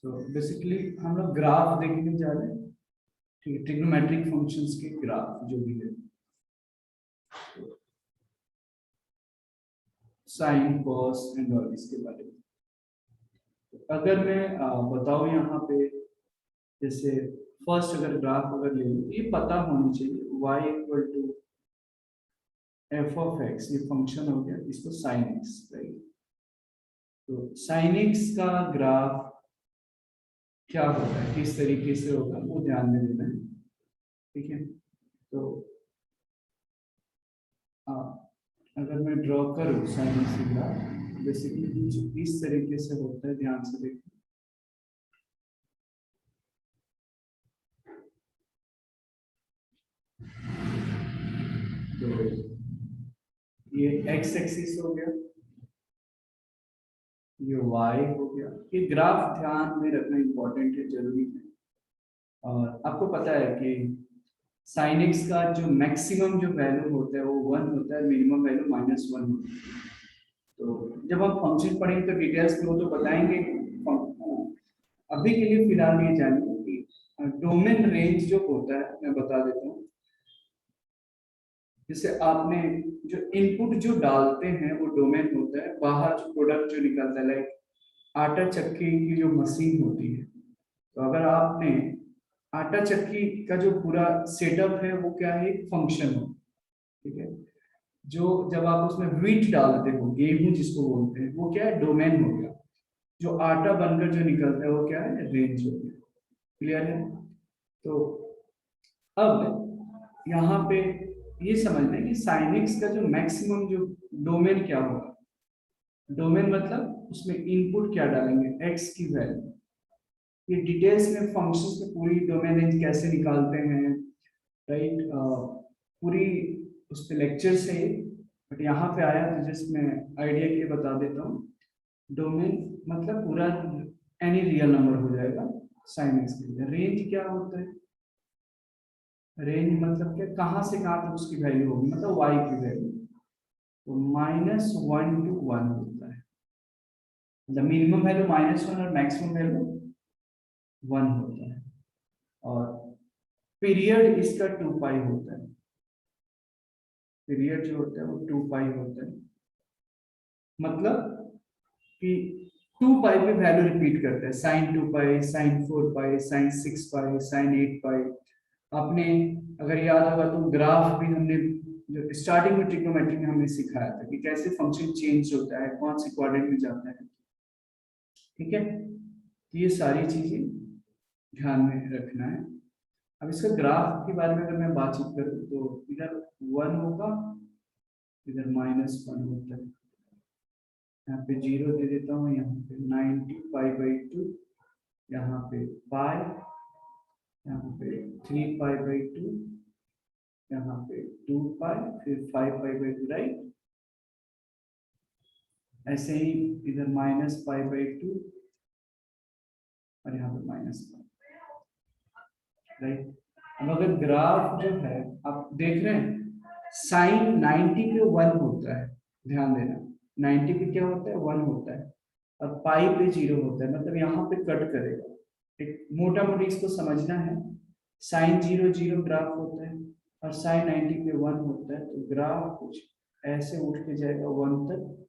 तो बेसिकली हम लोग ग्राफ देखने जा रहे हैं, ठीक है, ट्रिग्नोमेट्रिक फंक्शंस के ग्राफ जो भी है, साइन कॉस एंड ऑल इसके बारे में। तो अगर मैं बताऊं यहाँ पे, जैसे फर्स्ट अगर ग्राफ अगर ले लूं, ये पता होनी चाहिए y equal to f of x, ये फंक्शन हो गया, इसको साइन एक्स, राइट। तो साइन एक्स का ग्राफ क्या होता है, किस तरीके से होगा, वो ध्यान में देना है, ठीक है। तो अगर मैं ड्रॉ करूं साइन एक्स का ग्राफ, बेसिकली इस तरीके से होता है, ध्यान से देखो। तो ये एक्स एक्सिस हो गया, ये y हो गया। ये ग्राफ ध्यान में रखना इंपॉर्टेंट है, जरूरी है। और आपको पता है कि साइन एक्स का जो मैक्सिमम जो वैल्यू होता है वो 1 होता है, मिनिमम वैल्यू -1 होता है। तो जब हम फंक्शन पढ़ेंगे तो डिटेल्स में वो तो बताएंगे। अभी के लिए फिलहाल ये जानिए कि डोमेन रेंज जो होता है, मैं बता देता हूँ। जैसे आपने जो इनपुट जो डालते हैं वो डोमेन होता है, बाहर जो प्रोडक्ट जो निकलता है, लाइक आटा चक्की की जो मशीन होती है। तो अगर आपने आटा चक्की का जो पूरा सेटअप है वो क्या है, एक फंक्शन हो, ठीक है। जो जब आप उसमें व्हीट डालते हो, गेहूं जिसको बोलते हैं, वो क्या है, डोमेन हो गया। जो आटा बनकर जो निकलता है वो क्या है, रेंज हो गया। क्लियर है। तो अब यहाँ पे ये समझना है कि साइन एक्स का जो मैक्सिमम जो डोमेन क्या होगा। डोमेन मतलब उसमें इनपुट क्या डालेंगे, एक्स की वैल्यू। ये डिटेल्स में फंक्शंस में पूरी डोमेन रेंज कैसे निकालते हैं, राइट, पूरी उस पे लेक्चर से, बट यहाँ पे आया तो जस्ट मैं आइडिया के लिए बता देता हूँ। डोमेन मतलब पूरा एनी रियल नंबर हो जाएगा साइन एक्स के लिए। रेंज क्या होता है, रेंज मतलब क्या, कहाँ से कहाँ तक उसकी वैल्यू होगी, मतलब y की वैल्यू। तो -1 to 1 होता है, मतलब मिनिमम वैल्यू -1 और मैक्सिमम वैल्यू 1 होता है। और पीरियड इसका 2 पाई होता है। पीरियड जो होता है वो 2 पाई होता है, मतलब कि 2 पाई पे वैल्यू रिपीट करते हैं, साइन 2 पाई, साइन 4 पाई, साइन 6 पाई, साइन 8 पाई। आपने अगर याद होगा तो ग्राफ भी हमने जो स्टार्टिंग में ट्रिग्नोमेट्री में हमने सिखाया था कि कैसे फंक्शन चेंज होता है, कौन से क्वाड्रेंट में जाता है, ठीक है। तो ये सारी चीजें ध्यान में रखना है। अब इसका ग्राफ के बारे में अगर मैं बातचीत करूं तो इधर 1 होगा, इधर -1 होता है। यहाँ पे 0 दे देता हूँ, यहाँ पे 90 π/2, यहाँ पे पाई, यहाँ पे 3 π/2, यहाँ पे 2 पाई, फिर 5 π/2, राइट। ऐसे ही इधर -π/2 और यहाँ पे -π, राइट। अब अगर ग्राफ जो है आप देख रहे हैं, साइन 90 पे 1 होता है, ध्यान देना, 90 पे क्या होता है, 1 होता है, और पाई पे 0 होता है, मतलब यहाँ पे कट करेगा। एक मोटा मोटी इसको समझना है, साइन 0 0 ग्राफ होता है और साइन 90 पे 1 होता है, तो ग्राफ कुछ ऐसे उठ के जाएगा 1 तक,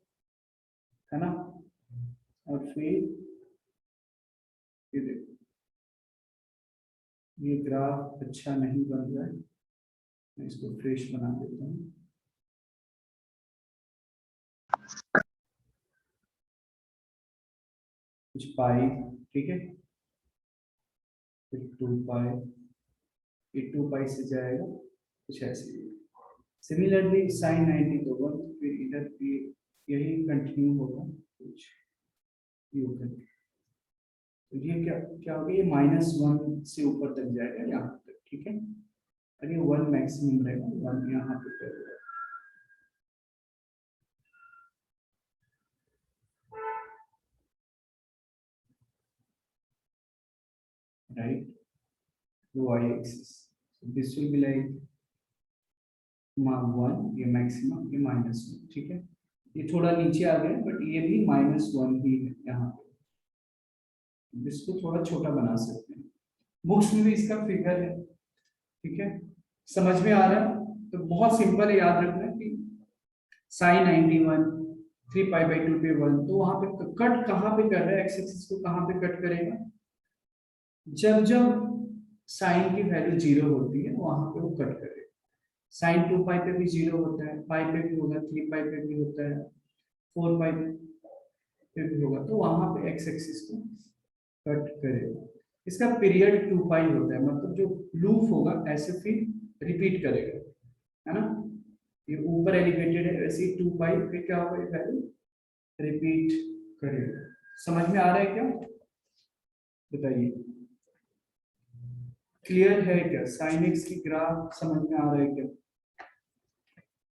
है ना। और फिर ये देखो, ये ग्राफ अच्छा नहीं बन रहा है, मैं इसको फ्रेश बना देता हूँ। कुछ पाई, ठीक है, फिर 2 पाई, ये 2 पाई से जाएगा कुछ ऐसे। सिमिलरली साइन 90 तो 1, फिर इधर भी यही कंटिन्यू होगा कुछ ये होगा। तो ये क्या क्या होगा, ये -1 से ऊपर तक जाएगा यहाँ तक, ठीक है। और ये 1 मैक्सिमम रहेगा, 1 यहाँ पे रहेगा, right. y axis, so this will be like 1, ये मैक्सिमम, ये -1, ठीक है। ये थोड़ा नीचे आ गया बट ये भी -1 ही है यहाँ पे, इसको थोड़ा छोटा बना सकते हैं, बुक्स में भी इसका फिगर है। ठीक है, समझ में आ रहा है? तो बहुत सिंपल है, याद रखना कि साइन 91 3 पाई बाई 2 पे 1, तो वहां पे कट कहाँ पे कर रहा है, एक्स एक्सिस को कहाँ पे कट करेगा, जब जब साइन की वैल्यू 0 होती है वहां पे वो कट करेगा। साइन 2 पाई पे भी 0 होता है, पाई पे भी होगा, 3 पाई पे भी होता है, 4 पाई पे भी होगा, तो वहां पे एक्स एक्सिस को कट करेगा। इसका पीरियड 2 पाई होता है, मतलब जो लूप होगा ऐसे फिर रिपीट करेगा, है ना। ये ऊपर एलिवेटेड है, वैसे ही 2 पाई पे क्या होगा, वैल्यू रिपीट करेगा। समझ में आ रहा है क्या, बताइए, क्लियर है क्या? साइन एक्स की ग्राफ समझ में आ रहा है क्या?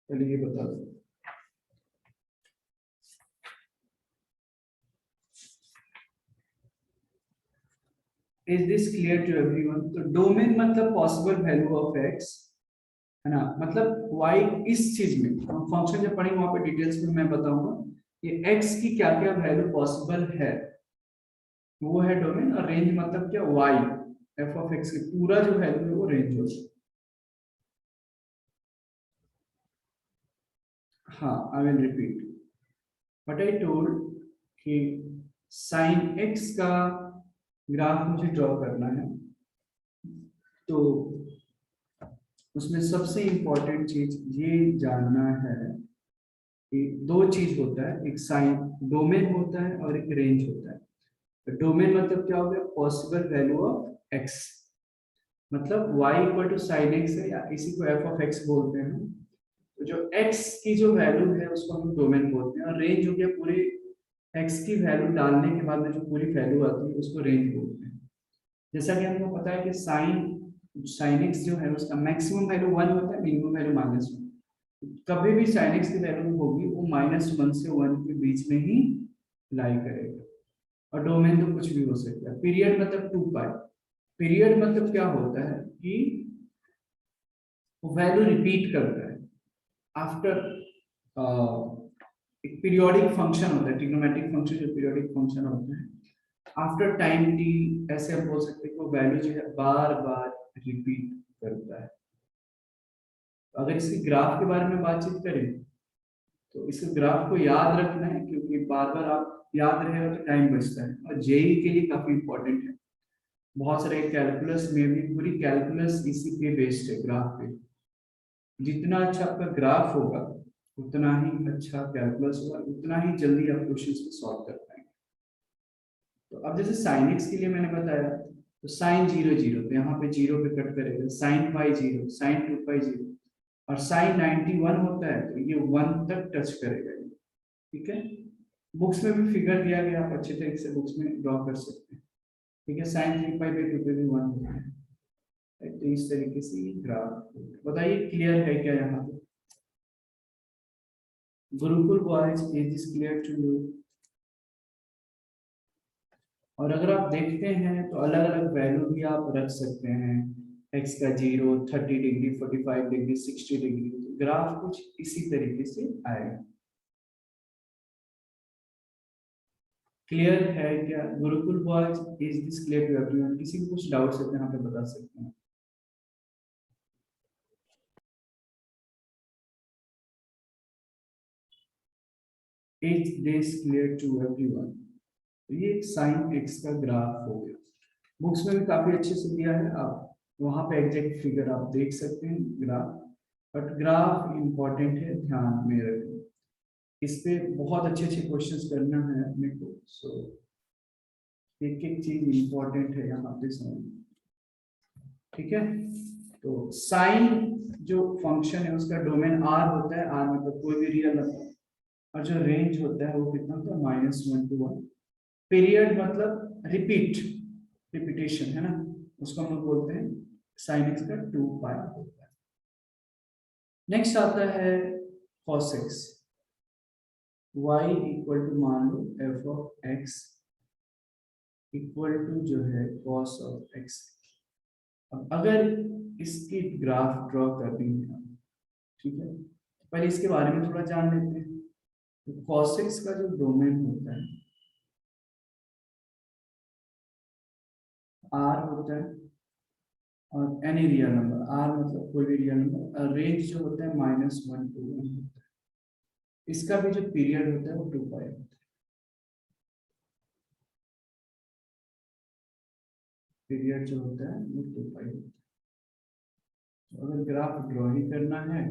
चलिए बता दो। Is this clear to everyone? तो डोमेन मतलब पॉसिबल वैल्यू ऑफ एक्स, है ना, मतलब वाई इस चीज में हम फंक्शन जब पढ़ेंगे वहां पे डिटेल्स में मैं बताऊंगा कि एक्स की क्या क्या वैल्यू पॉसिबल है, वो है डोमेन। और रेंज मतलब क्या, वाई एफ ऑफ एक्स की पूरा जो वैल्यू है वो रेंज होगा। हाँ, I will repeat but I told कि साइन एक्स का ग्राफ मुझे ड्रॉ करना है, तो उसमें सबसे इंपॉर्टेंट चीज ये जानना है कि दो चीज होता है, एक साइन डोमेन होता है और एक रेंज होता है। तो डोमेन मतलब क्या हो गया, पॉसिबल वैल्यू ऑफ एक्स, मतलब y equal to sine x है या इसी को एफ ऑफ एक्स बोलते हैं। तो जो x की जो वैल्यू है उसको हम डोमेन बोलते हैं, और रेंज हो गया पूरे x की वैल्यू डालने के बाद में जो पूरी वैल्यू आती है उसको रेंज बोलते हैं। जैसा कि हमको पता है कि साइन एक्स जो है उसका मैक्सिमम वैल्यू 1 होता है, मिनिमम वैल्यू -1। कभी भी साइन एक्स की वैल्यू होगी वो -1 से 1 के बीच में ही लाई करेगा। और डोमेन तो कुछ भी हो सकता है। पीरियड मतलब 2 पाई। पीरियड मतलब क्या होता है कि वो वैल्यू रिपीट करता है आफ्टर एक पीरियोडिक फंक्शन होता है, ट्रिग्नोमेट्रिक फंक्शन जो पीरियोडिक फंक्शन होता है, आफ्टर टाइम टी ऐसे हम बोल सकते हैं कि वो वैल्यू जो है बार बार रिपीट करता है। अगर इसकी ग्राफ के बारे में बातचीत करें तो इस ग्राफ को याद रखना है, क्योंकि बार बार आप याद रहेगा तो टाइम बचता है, और जेई के लिए काफी इंपॉर्टेंट है। बहुत सारे कैलकुलस में भी पूरी कैलकुलस इसी पे बेस्ड है, ग्राफ पे। जितना अच्छा आपका ग्राफ होगा उतना ही अच्छा कैलकुलस होगा, उतना ही जल्दी आप क्वेश्चंस को सॉल्व कर पाएंगे। तो अब जैसे साइन एक्स के लिए मैंने बताया, तो साइन 0 0, तो यहाँ पे 0 पे कट करेगा, साइन पाई 0, साइन 2 पाई 0, और साइन 91 होता है तो ये 1 तक टच करेगा ये। ठीक है, बुक्स में भी फिगर दिया गया, आप अच्छे तरीके से बुक्स में ड्रॉ कर सकते हैं। ठीक है, साइन 3 पाई बाई 2 पे भी 1 होता है। तो इस तरीके से ये ग्राफ, बताइए क्लियर है क्या यहाँ पे? Gurukul boys, is this clear to you? और अगर आप देखते हैं तो अलग अलग वैल्यू भी आप रख सकते हैं, एक्स का 0, 30 डिग्री, 45 डिग्री, 60 डिग्री, ग्राफ कुछ इसी तरीके से आएगा। क्लियर है क्या Gurukul boys? Is this clear to everyone? किसी को कुछ डाउट्स है तो यहाँ पे बता सकते हैं। Is this clear to everyone? तो ये साइन एक्स का ग्राफ हो गया। बुक्स में भी काफी अच्छे से दिया है, आप वहां पे एग्जैक्ट फिगर आप देख सकते हैं ग्राफ, बट ग्राफ इंपॉर्टेंट है, ध्यान में रखें। इस पे बहुत अच्छे अच्छे क्वेश्चंस करना है अपने को, सो एक एक चीज इंपॉर्टेंट है यहाँ पे समझ। ठीक है, तो साइन जो फंक्शन है उसका डोमेन आर होता है, आर मतलब कोई भी रियल नंबर, और जो रेंज होता है वो कितना होता है, -1 to 1। पीरियड मतलब रिपीट, रिपीटेशन, है ना, उसको हम लोग बोलते हैं साइन एक्स का 2 पाई होता है। नेक्स्ट आता है cos x, y equal to मान लो f of x equal to जो है cos ऑफ x। अब अगर इसकी ग्राफ ड्रॉ करनी है, ठीक है, पहले इसके बारे में थोड़ा जान लेते हैं। तो cos x का जो डोमेन होता है आर होता है और एनी रियल नंबर, आर मतलब कोई भी रियल नंबर, और रेंज जो होता है -1 to 1 होता है। इसका भी जो पीरियड होता है वो 2 पाई होता है। पीरियड जो होता है वो 2 पाई होता है। तो अगर ग्राफ ड्रॉ ही करना है,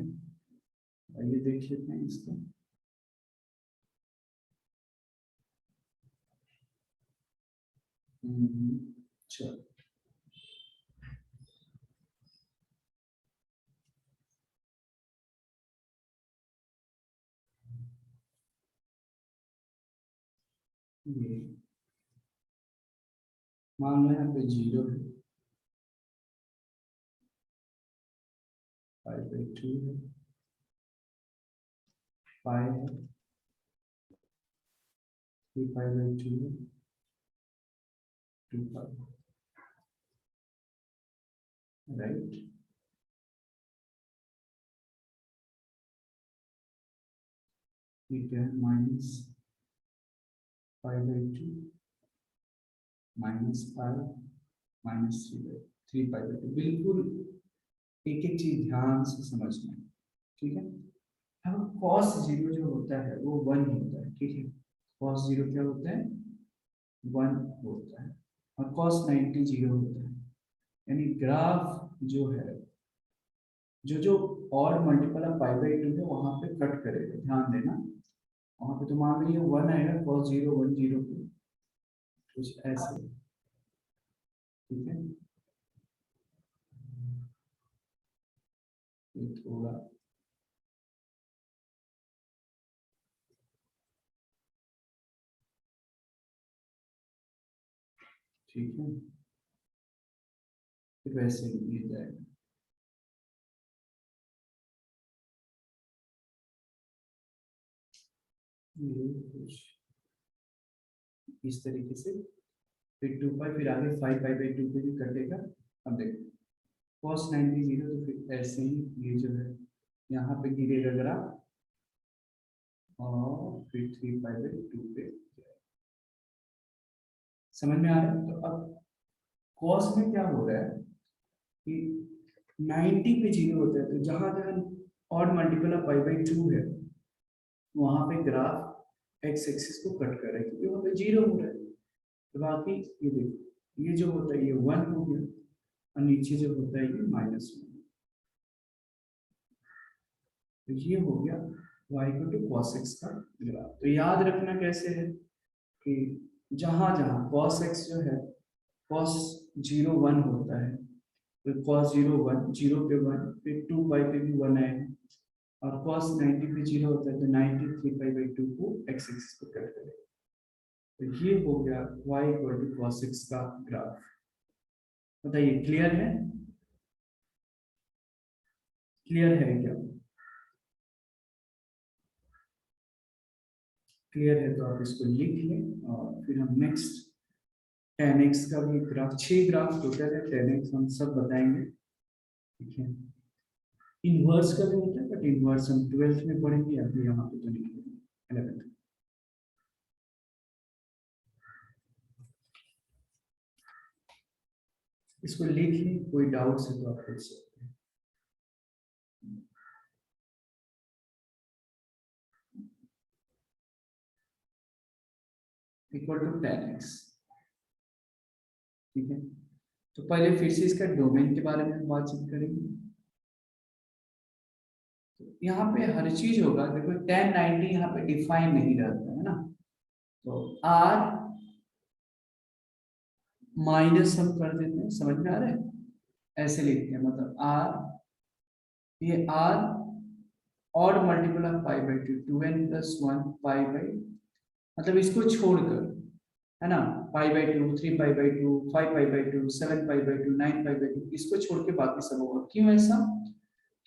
आइए देख लेते हैं इसको। चलो ये मान लो यहाँ पे 0 है, 5/2 है, पाई है, 3π/2 है, 2 पाई, राइट। ठीक है, -π/2 -π -3π/2, बिल्कुल एक एक चीज ध्यान से समझना है, ठीक है। अब cos 0 जो होता है वो 1 होता है, ठीक है। cos 0 क्या होता है, 1 होता है, और cos 90 0 होता है। यानी ग्राफ जो है, जो जो और मल्टीपल ऑफ π/2 है वहां पे कट करेगा, ध्यान देना। वहां पे तो मान लीजिए 1 आएगा, cos 0 1 0 पे कुछ ऐसे, ठीक है। ये थोड़ा ठीक है, फिर वैसे लिया जाएगा। ये कुछ इस तरीके से, फिर 2 पाई, फिर आगे 5π/2 पे भी कटेगा। अब देखो cos 90 0, तो फिर ऐसे ही ये जो है यहाँ पे गिरेगा ग्राफ, और फिर 3π/2 पे। समझ में आ रहा है? तो अब cos में क्या हो रहा है कि 90 पे 0 होता है, तो जहां जहां और मल्टीपल ऑफ π/2 है वहां पे ग्राफ एक्स एक्सिस को कट कर रहा है, क्योंकि वहां पे 0 हो रहा है। तो बाकी ये देखो, ये जो होता है ये 1 हो गया, और नीचे जो होता है ये -1। तो ये हो गया y cos x का ग्राफ। तो याद रखना कैसे है कि जहां जहां cos x जो है, cos 0 1 होता है, तो cos 0 1, 0 पे 1, फिर 2 पाई पे भी 1 आएगा, और cos 90 पे 0 होता है, तो 90 3π/2 को x एक्सिस पे कट करेगा। तो ये हो गया y cos x का ग्राफ। बताइए क्लियर है? क्लियर है क्या? क्लियर है तो आप इसको लिख लें, और फिर हम नेक्स्ट 10x का भी ग्राफ, 6 ग्राफ टोटल है, 10x हम सब बताएंगे, ठीक है। इनवर्स का भी होता है, बट इनवर्स हम 12th में पढ़ेंगे, अभी यहाँ पे तो नहीं पढ़ेंगे, 11th। इसको लिख लें, कोई डाउट है तो आप पूछ सकते हैं। इक्वल टू 10x, ठीक है। तो पहले फिर से इसका डोमेन के बारे में बातचीत करेंगे। तो यहाँ पे हर चीज होगा, देखो 1090 यहाँ पे डिफाइन नहीं रहता है ना, तो r माइनस हम कर देते हैं, समझ में आ रहा है? ऐसे लिखते हैं, मतलब r, ये r और मल्टीपल ऑफ π/2, 2n+1 पाई, मतलब इसको छोड़कर, है ना, π/2, 3π/2, 5π/2, 7π/2, 9π/2, इसको छोड़ के बाकी सब होगा। क्यों ऐसा?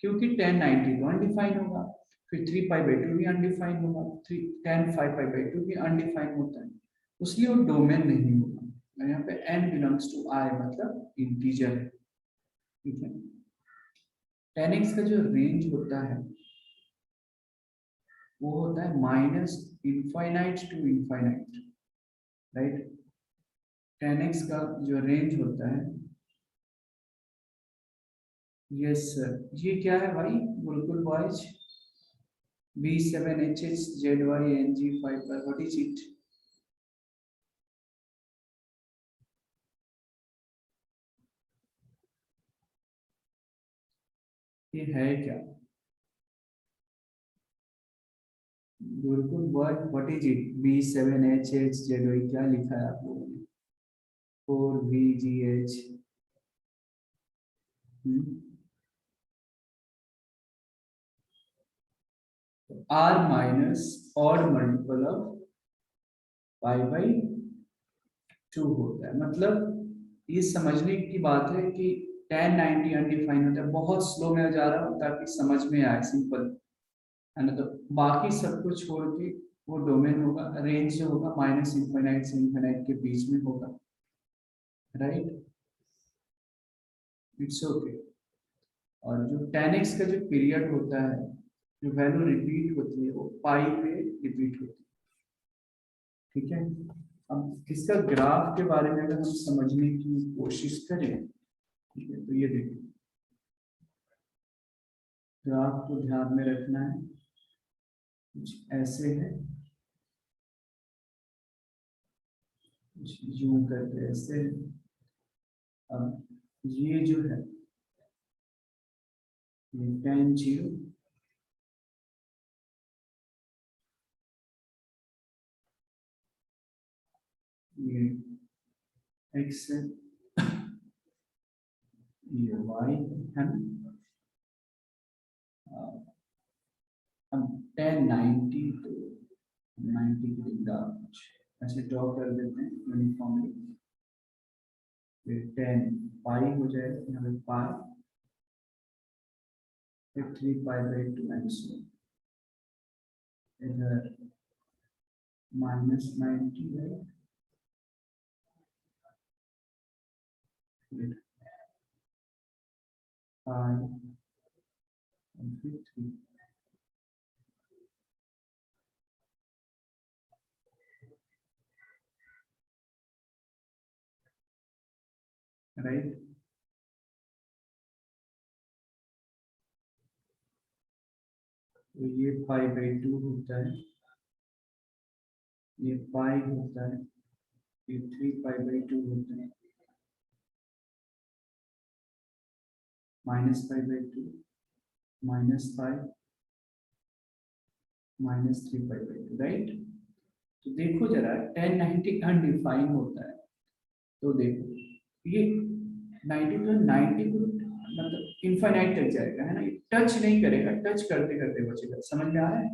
क्योंकि 1090 तो अनडिफाइन होगा, फिर 3π/2 भी अनडिफाइन होगा, 10 5π/2 भी अनडिफाइन होता है, इसलिए वो डोमेन नहीं होगा। और यहाँ पे n बिलोंग्स टू i, मतलब इंटीजर है, ठीक है। 10x का जो रेंज होता है वो होता है -∞ to ∞, राइट। tan x का जो रेंज होता है, यस सर, ये क्या है भाई गुरुकुल बॉयज, B7HHZYNG5 पर व्हाट इज इट? ये है क्या Gurukul boy, what is it? B7HHZY क्या लिखा है आप लोगों ने? 4VGH R minus odd multiple of π/2 होता है। मतलब ये समझने की बात है कि tan 90 अनडिफाइंड होता है, बहुत स्लो में जा रहा हूँ ताकि समझ में आए, सिंपल है ना। तो बाकी सब कुछ छोड़ के वो डोमेन होगा, रेंज जो होगा माइनस इनफाइनाइट से इनफाइनाइट के बीच में होगा, राइट, इट्स ओके। और जो tan x का जो पीरियड होता है, जो वैल्यू रिपीट होती है वो पाई पे रिपीट होती है, ठीक है। अब इसका ग्राफ के बारे में अगर हम समझने की कोशिश करें, ठीक है, तो ये देखिए ग्राफ को ध्यान में रखना है, कुछ ऐसे है, यूं करके ऐसे है। अब ये जो है ये tan 0, ये x है, ये y है ना। अब tan 90, तो 90 की ग्राफ ऐसे ड्रॉ कर देते हैं यूनिफॉर्मली, फिर tan पाई हो जाएगा, यहाँ पे पाई, फिर 3π/2 एंड सो इधर -90 है, फिर पाई और फिर 3, राइट। तो ये π/2 होता है, ये पाई होता है, ये 3π/2 होता है, -π/2 -पाई -3π/2, राइट। तो देखो जरा tan 90 अनडिफाइंड होता है, तो देखो ये 90 तो 90 को मतलब इनफाइनाइट तक जाएगा, है ना, ये टच नहीं करेगा, टच करते करते बचेगा, समझ में आ रहा है?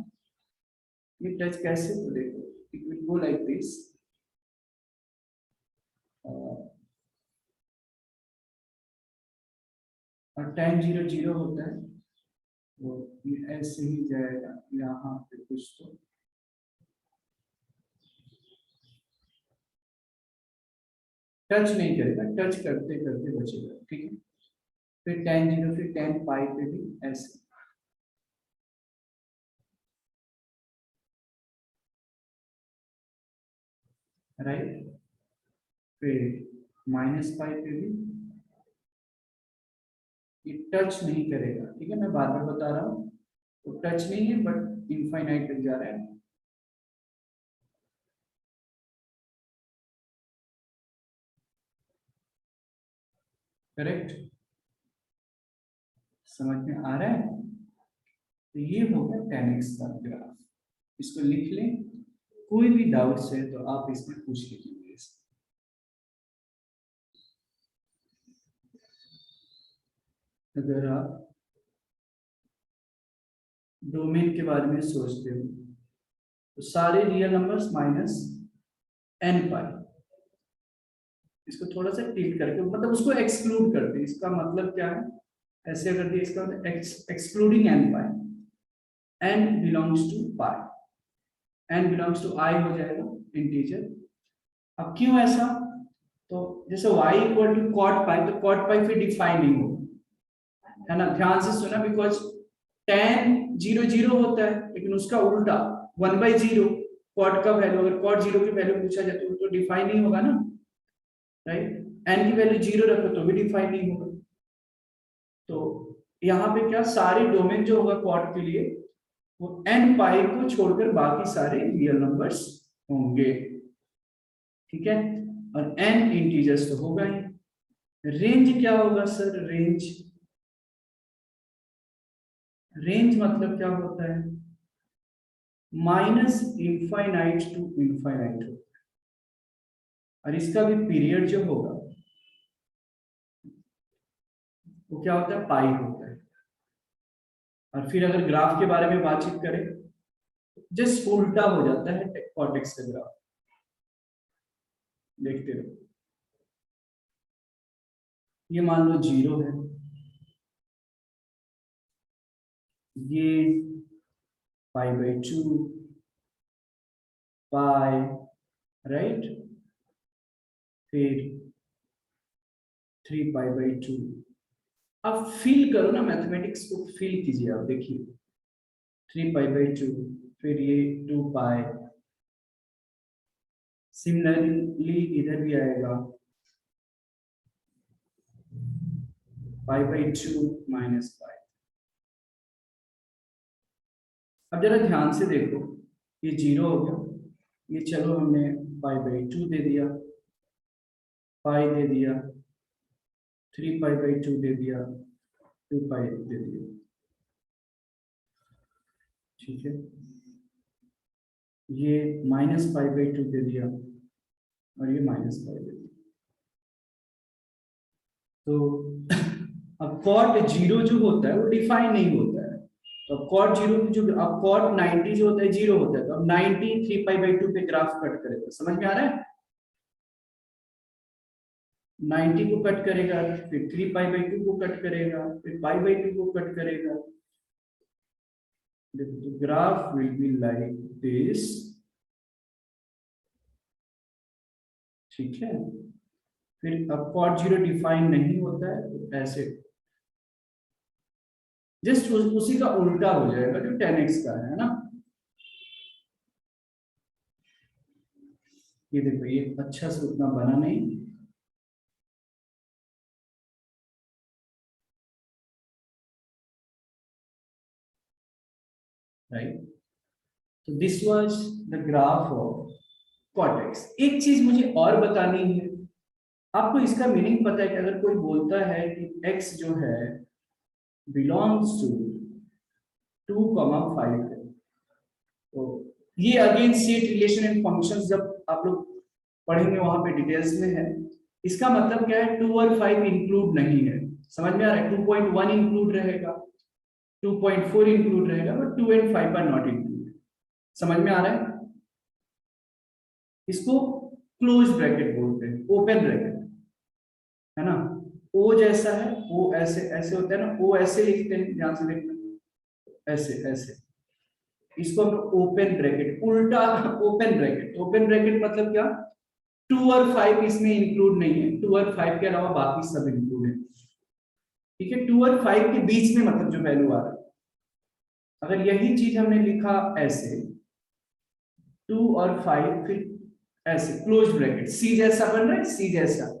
ये टच कैसे, तो देखो it will go like this, और tan 0 0 होता है, तो ये ऐसे ही जाएगा यहाँ पे कुछ, तो टच नहीं करेगा, टच करते करते बचेगा, ठीक है। फिर tan 0, फिर tan पाई पे भी ऐसे, राइट, फिर -पाई पे भी ये टच नहीं करेगा, ठीक है, मैं बार बार बता रहा हूँ, तो टच नहीं है बट इनफाइनाइट तक जा रहा है, करेक्ट, समझ में आ रहा है? तो ये हो गया tan x का ग्राफ, इसको लिख लें, कोई भी डाउट्स है तो आप इसमें पूछ लीजिए। अगर आप डोमेन के बारे में सोचते हो तो सारे रियल नंबर्स माइनस n पाई, इसको थोड़ा सा टिल्ट करके मतलब उसको एक्सक्लूड करते हैं, इसका मतलब क्या है, ऐसे कर दिया, इसका मतलब excluding n pi, n belongs to pi, n belongs to i हो जाएगा इंटीजर। अब क्यों ऐसा, तो जैसे y इक्वल टू cot पाई, तो cot पाई फिर डिफाइन नहीं होगा, है ना, ध्यान से सुना, बिकॉज tan 0 0 होता है, लेकिन उसका उल्टा 1/0 cot का वैल्यू, अगर cot 0 की वैल्यू पूछा जाए तो डिफाइन नहीं होगा ना, राइट। एन की वैल्यू 0 रखो तो भी डिफाइन नहीं होगा। तो यहाँ पे क्या, सारे डोमेन जो होगा क्वाड के लिए वो एन पाई को छोड़कर बाकी सारे रियल नंबर्स होंगे, ठीक है। और एन इंटीजर्स तो होगा ही। रेंज क्या होगा सर? रेंज, रेंज मतलब क्या होता है? माइनस इंफाइनाइट टू इंफाइनाइट होता है, और इसका भी पीरियड जो होगा वो क्या होता है? पाई होता है। और फिर अगर ग्राफ के बारे में बातचीत करें, जस्ट उल्टा हो जाता है कॉर्टेक्स का ग्राफ। देखते रहो, ये मान लो 0 है, ये पाई बाई 2 पाई, राइट, फिर 3 पाई बाई 2। अब फील करो ना, मैथमेटिक्स को फील कीजिए। आप देखिए 3 पाई बाई 2, फिर ये 2 पाई, सिमिलरली इधर भी आएगा पाई बाई 2 माइनस पाई। अब जरा ध्यान से देखो, ये 0 हो गया, ये चलो हमने पाई बाई 2 दे दिया, पाई दे दिया, 3 पाई बाई 2 दे दिया, 2 पाई दे दिया, ठीक है। ये माइनस पाई बाई 2 दे दिया, और ये माइनस पाई दे दिया। तो अब कॉट 0 जो होता है वो डिफाइन नहीं होता है। तो कॉट 0 जो, अब कॉट 90 जो होता है 0 होता है, तो अब 90 3 पाई बाई 2 पे ग्राफ कट करेगा, समझ में आ रहा है? 90 को कट करेगा, फिर 3 पाई बाई 2 को कट करेगा, फिर पाई बाई 2 को कट करेगा। देखो, तो graph will be like this, ठीक है। फिर अब कॉट 0 डिफाइन नहीं होता है, तो ऐसे जस्ट उसी का उल्टा हो जाएगा जो 10x का है ना। ये देखो, ये अच्छा से उतना बना नहीं, राइट। तो this was the graph of cortex. एक चीज मुझे और बतानी है, आपको इसका मीनिंग पता है कि अगर कोई बोलता है कि x जो है बिलोंग्स टू 2,5 है, तो ये again set relation and functions जब आप लोग पढ़ेंगे वहां पे डिटेल्स में है। इसका मतलब क्या है? 2 और 5 इंक्लूड नहीं है, समझ में आ रहा है? 2.1 इंक्लूड रहेगा, 2.4 इंक्लूड रहेगा, but 2 and 5 are not include. समझ में आ रहा है? इसको क्लोज ब्रैकेट बोलते हैं, ओपन ब्रैकेट, है ना। ओ जैसा है, ओ ऐसे ऐसे होता है ना, ओ ऐसे लिखते हैं, ध्यान से देखना, ऐसे ऐसे। इसको हम ओपन ब्रैकेट, उल्टा ओपन ब्रैकेट। ओपन ब्रैकेट मतलब क्या? 2 और 5 इसमें इंक्लूड नहीं है, 2 और 5 के अलावा बाकी सब इंक्लूड है, ठीक है। 2 और 5 के बीच में मतलब जो वैल्यू आ रहा है, अगर यही चीज हमने लिखा ऐसे 2 और 5, फिर ऐसे क्लोज ब्रैकेट, सी जैसा बन रहा है, सी जैसा,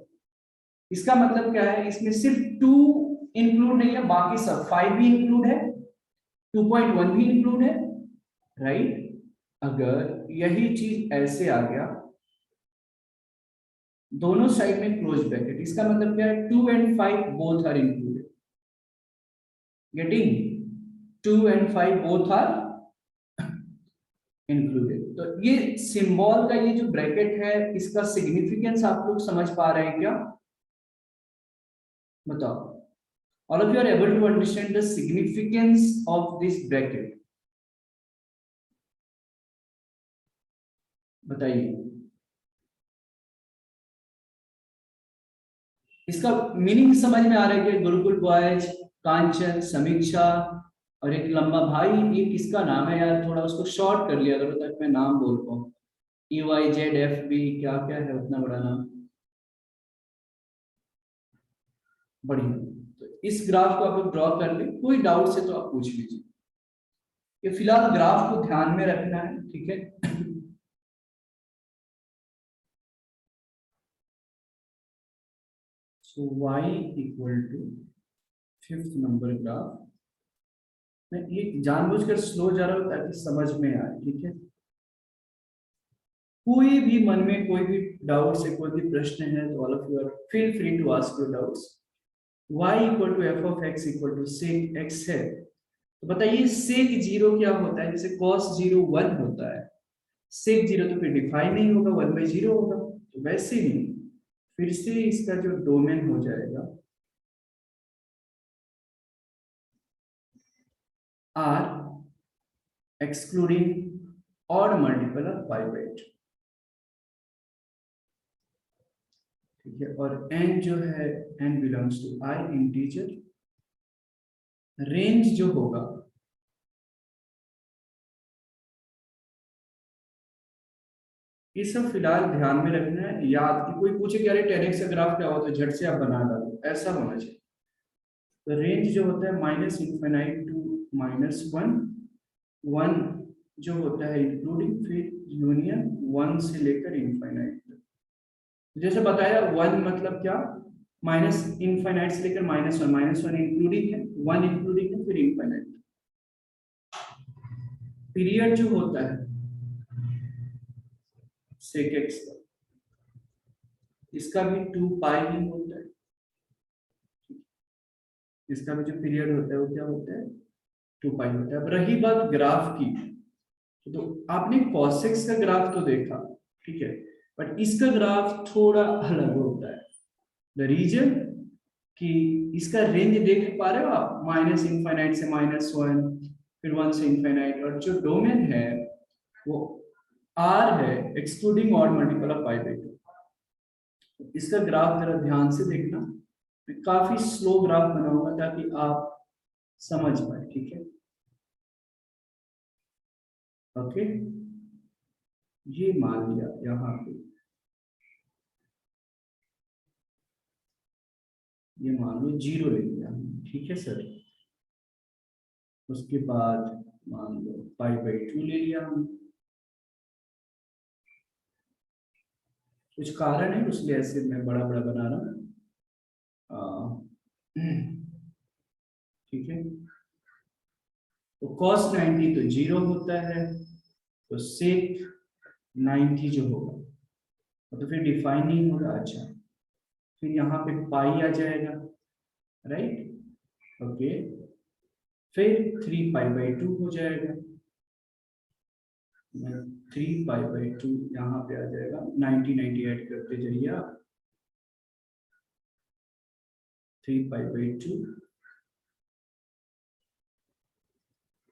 इसका मतलब क्या है? इसमें सिर्फ 2 इंक्लूड नहीं है, बाकी सब 5 भी इंक्लूड है, 2.1 भी इंक्लूड है, राइट। अगर यही चीज ऐसे आ गया, दोनों साइड में क्लोज ब्रैकेट, इसका मतलब क्या है? 2 and 5 both are included, getting? 2 and 5 both are included. तो ये सिंबल का ये जो ब्रैकेट है, इसका सिग्निफिकेंस आप लोग समझ पा रहे हैं क्या? बताओ। All of you are able to understand the significance of this bracket? बताइए। इसका मीनिंग समझ में आ रहा है कि गुरुकुल बॉयज, कांचन, समीक्षा और एक लंबा भाई, ये किसका नाम है यार? थोड़ा उसको शॉर्ट कर लिया करो ताकि मैं नाम बोल पाऊँ। EYZFB, क्या क्या है उतना बड़ा नाम? बढ़िया। तो इस ग्राफ को आप लोग ड्रॉ कर ले, कोई डाउट से तो आप पूछ लीजिए। ये फिलहाल ग्राफ को ध्यान में रखना है, ठीक है। So y equal to 5th number graph. मैं ये जानबूझकर स्लो जा रहा हूँ ताकि समझ में आए, ठीक है। कोई भी मन में कोई भी डाउट्स है, कोई भी प्रश्न है तो all of you are feel free to ask your doubts. y equal to f of x equal to sec x है, तो बताइए सेक जीरो क्या होता है? जैसे cos जीरो 1 होता है, सेक जीरो तो फिर डिफाइन नहीं होगा, 1/0 होगा। तो वैसे ही फिर से इसका जो डोमेन हो जाएगा r excluding odd multiple of 5/8, ठीक है। और n जो है, n belongs to i integer. Range जो होगा ये सब फिलहाल ध्यान में रखना है, याद कि कोई पूछे कि अरे 10x का ग्राफ क्या होता है, झट से आप बना डालो, ऐसा होना चाहिए। तो रेंज जो होता है माइनस इनफाइनाइट टू -1, 1 जो होता है इंक्लूडिंग, फिर यूनियन 1 से लेकर इनफाइनाइट तक। जैसे बताया 1 मतलब क्या, माइनस इनफाइनाइट से लेकर -1, -1 इंक्लूडिंग है, 1 इंक्लूडिंग है, फिर इनफाइनाइट। पीरियड जो होता है सेक एक्स का, इसका भी 2 पाई ही होता है। इसका भी जो पीरियड होता है वो क्या होता है, 2 पाई होता है। अब रही बात ग्राफ की, तो आपने कॉसेक्स का ग्राफ तो देखा, ठीक है, बट इसका ग्राफ थोड़ा अलग होता है। द रीजन कि इसका रेंज देख पा रहे हो आप, माइनस इनफाइनाइट से -1, फिर 1 से इनफाइनाइट, और जो डोमेन है वो r है एक्सक्लूडिंग ऑड मल्टीपल ऑफ 5/2। इसका ग्राफ जरा ध्यान से देखना, मैं काफी स्लो ग्राफ बनाऊंगा ताकि आप समझ पाए, ठीक है। ओके, ये मान लिया यहाँ पे, ये मान लो 0 ले लिया, ठीक है सर। उसके बाद मान लो π/2 ले लिया हम, कुछ कारण है उसलिए ऐसे मैं बड़ा बड़ा बना रहा हूँ, ठीक है। तो cos 90 तो 0 होता है, तो sec 90 जो होगा तो फिर डिफाइन नहीं होगा। अच्छा, फिर यहाँ पे पाई आ जाएगा, राइट, ओके। फिर 3π/2 हो जाएगा, 3π/2 यहाँ पे आ जाएगा, 90 ऐड करते जाइए आप, 3π/2,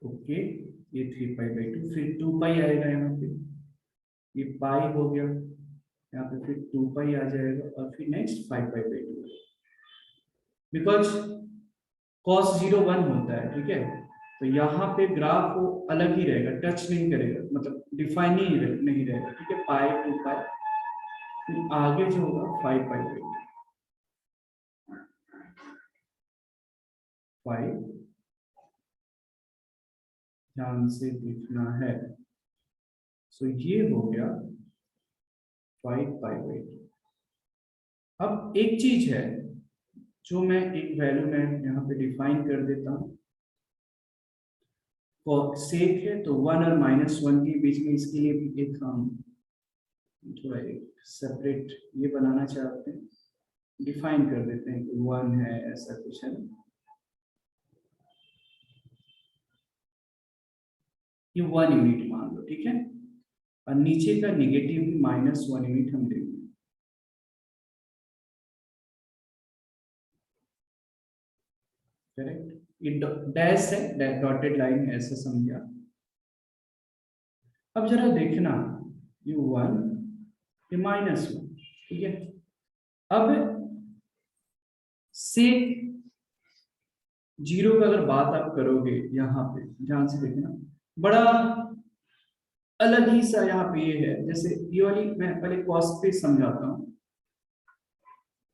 ओके। ये 3π/2, फिर 2π आएगा यहाँ पे, ये पाई हो गया, यहाँ पे फिर 2π आ जाएगा, और फिर नेक्स्ट 5π/2, बिकॉज cos 0 1 होता है, ठीक है। तो यहाँ पे ग्राफ वो अलग ही रहेगा, टच नहीं करेगा, मतलब डिफाइन ही नहीं रहेगा, ठीक है। पाई 2π, फिर आगे जो होगा 5π/2, 5, ध्यान से देखना है। सो ये हो गया 5π/2। अब एक चीज है जो मैं एक वैल्यू में यहाँ पे डिफाइन कर देता हूँ, सेक है तो 1 और -1 के बीच में, इसके लिए भी एक हम थोड़ा एक सेपरेट ये बनाना चाहते हैं, डिफाइन कर देते हैं कि 1 है, ऐसा कुछ है। ये 1 यूनिट मान लो, ठीक है, और नीचे का नेगेटिव भी -1 यूनिट हम देंगे, करेक्ट। ये डैश है, डॉटेड लाइन है, ऐसा समझा। अब जरा देखना, ये 1, ये -1, ठीक है। अब सेक 0 का अगर बात आप करोगे, यहाँ पे ध्यान से देखना, बड़ा अलग ही सा यहाँ पे ये है। जैसे ये वाली मैं पहले cos पे समझाता हूँ,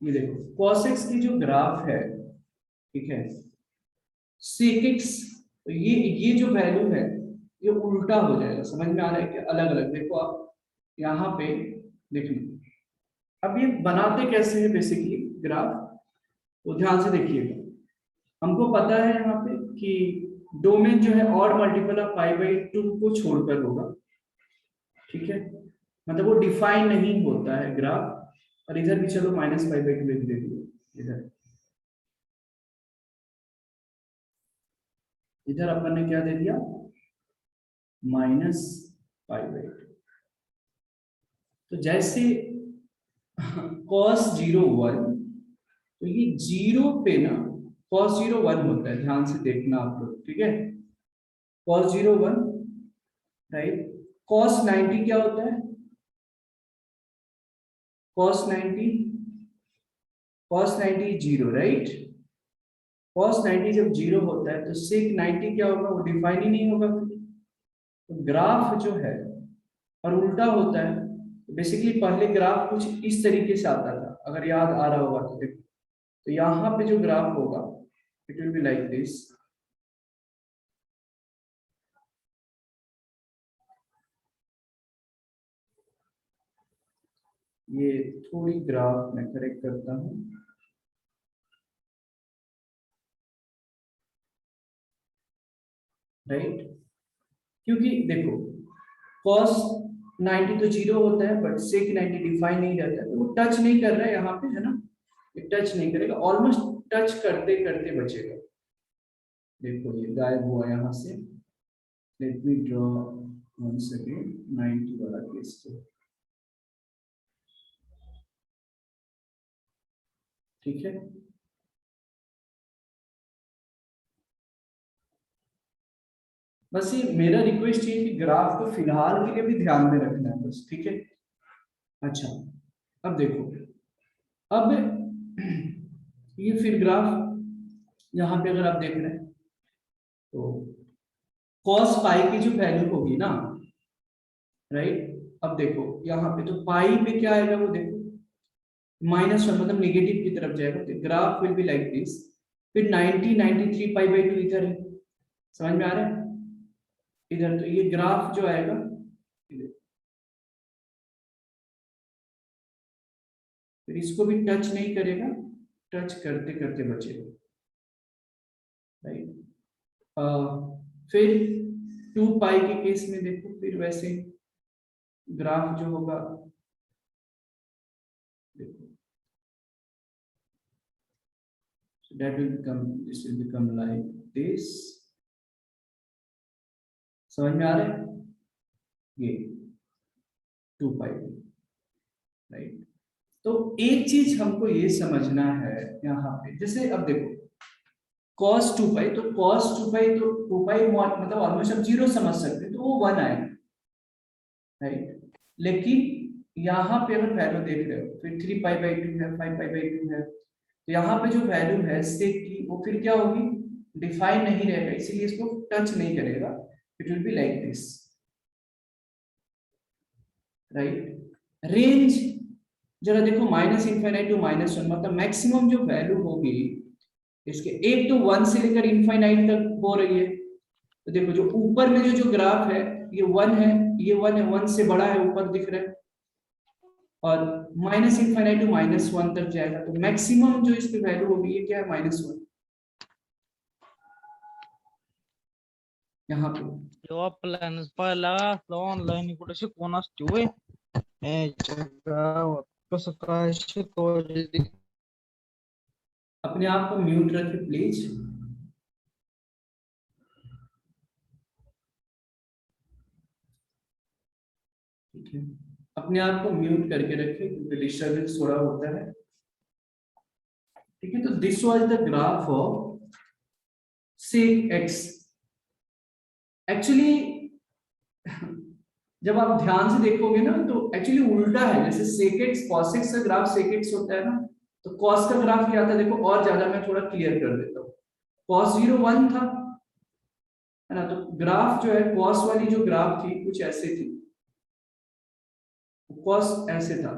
ये देखो cos x की जो ग्राफ है, ठीक है, sec x, तो ये जो वैल्यू है ये उल्टा हो जाएगा, समझ में आ रहा है कि अलग अलग। देखो आप यहाँ पे देखना, अब ये बनाते कैसे है बेसिकली ग्राफ, तो ध्यान से देखिएगा, हमको पता है यहाँ पे कि डोमेन जो है और multiple of pi by two को छोड़कर होगा, ठीक है, मतलब वो डिफाइन नहीं होता है ग्राफ। और इधर भी चलो माइनस पाई बाई टू लिख देंगे, इधर इधर अपन ने क्या दे दिया, माइनस पाई बाई टू। तो जैसे cos 0 1, तो ये जीरो पे ना cos 0 1 होता है, ध्यान से देखना आप लोग, ठीक है, cos 0 1, राइट। cos 90 क्या होता है, cos 90, cos 90 zero, right. cos 90 जब जीरो होता है तो sec 90 क्या होगा, वो डिफाइन ही नहीं होगा फिर। तो ग्राफ जो है, और उल्टा होता है, बेसिकली पहले ग्राफ कुछ इस तरीके से आता था, अगर याद आ रहा होगा तो देखो। तो यहाँ पे जो ग्राफ होगा, it will be like this. ये थोड़ी ग्राफ मैं करेक्ट करता हूँ, राइट। क्योंकि देखो cos 90 तो जीरो होता है, बट sec 90 डिफाइन नहीं रहता है, तो वो टच नहीं कर रहा है यहाँ पे, है ना, ये टच नहीं करेगा, ऑलमोस्ट टच करते करते बचेगा। देखो ये गायब हुआ यहाँ से। Let me draw once again 90 वाला केस। तो ठीक है, बस ये मेरा रिक्वेस्ट ये है कि ग्राफ को फिलहाल के लिए भी ध्यान में रखना है बस, ठीक है। अच्छा, अब देखो, अब ये फिर ग्राफ यहाँ पे अगर आप देख रहे हैं तो cos पाई की जो वैल्यू होगी ना, राइट। अब देखो यहाँ पे तो पाई पे क्या आएगा वो देखो, माइनस वन, मतलब नेगेटिव की तरफ जाएगा, तो graph will be like this. फिर 90 93 पाई बाई टू इधर है, समझ में आ रहा है, इधर। तो ये ग्राफ जो आएगा, फिर इसको भी टच नहीं करेगा, टच करते करते बचेगा, राइट। फिर 2 पाई के केस में देखो, फिर वैसे ग्राफ जो होगा, देखो that will become, this will become like this, समझ में आ रहा है, ये 2 पाई, राइट। तो एक चीज हमको ये समझना है यहाँ पे, जैसे अब देखो cos 2 पाई, तो cos 2 पाई तो 2 पाई मतलब ऑलमोस्ट हम जीरो समझ सकते हैं, तो वो 1 आएगा, राइट। लेकिन यहाँ पे अगर वैल्यू देख रहे हो, फिर 3 पाई बाई 2 है, 5 पाई बाई 2 है, तो यहाँ पे जो वैल्यू है sec की, वो फिर क्या होगी, डिफाइन नहीं रहेगा, इसीलिए इसको टच नहीं करेगा, it will be like this, right. Range जरा देखो, minus infinite to minus one, मतलब मैक्सिमम जो वैल्यू होगी इसके, एक तो 1 से लेकर इनफाइनाइट तक हो रही है। तो देखो जो ऊपर में जो ग्राफ है, ये 1 है, ये 1 है, 1 से बड़ा है, ऊपर दिख रहा है, और minus infinite to minus one तक जाएगा, तो मैक्सिमम जो इसकी वैल्यू होगी ये क्या है, -1, यहाँ पे। जेव्हा प्लॅन पाहिला असला ऑनलाईन कुठे शिकवण असते होय याच्या गावात कसं काय शिकवले अपने आप को म्यूट रखें प्लीज। ठीक है, अपने आप को म्यूट करके रखें क्योंकि डिस्टर्बेंस थोड़ा होता है, ठीक है। तो this was the graph of sec x। Actually जब आप ध्यान से देखोगे ना, तो एक्चुअली उल्टा है, जैसे sec x cos x का ग्राफ sec x होता है ना, तो cos का ग्राफ क्या था देखो, और ज्यादा मैं थोड़ा क्लियर कर देता हूँ। cos 0 1 था, है ना, तो ग्राफ जो है cos वाली जो ग्राफ थी कुछ ऐसे थी, cos ऐसे था,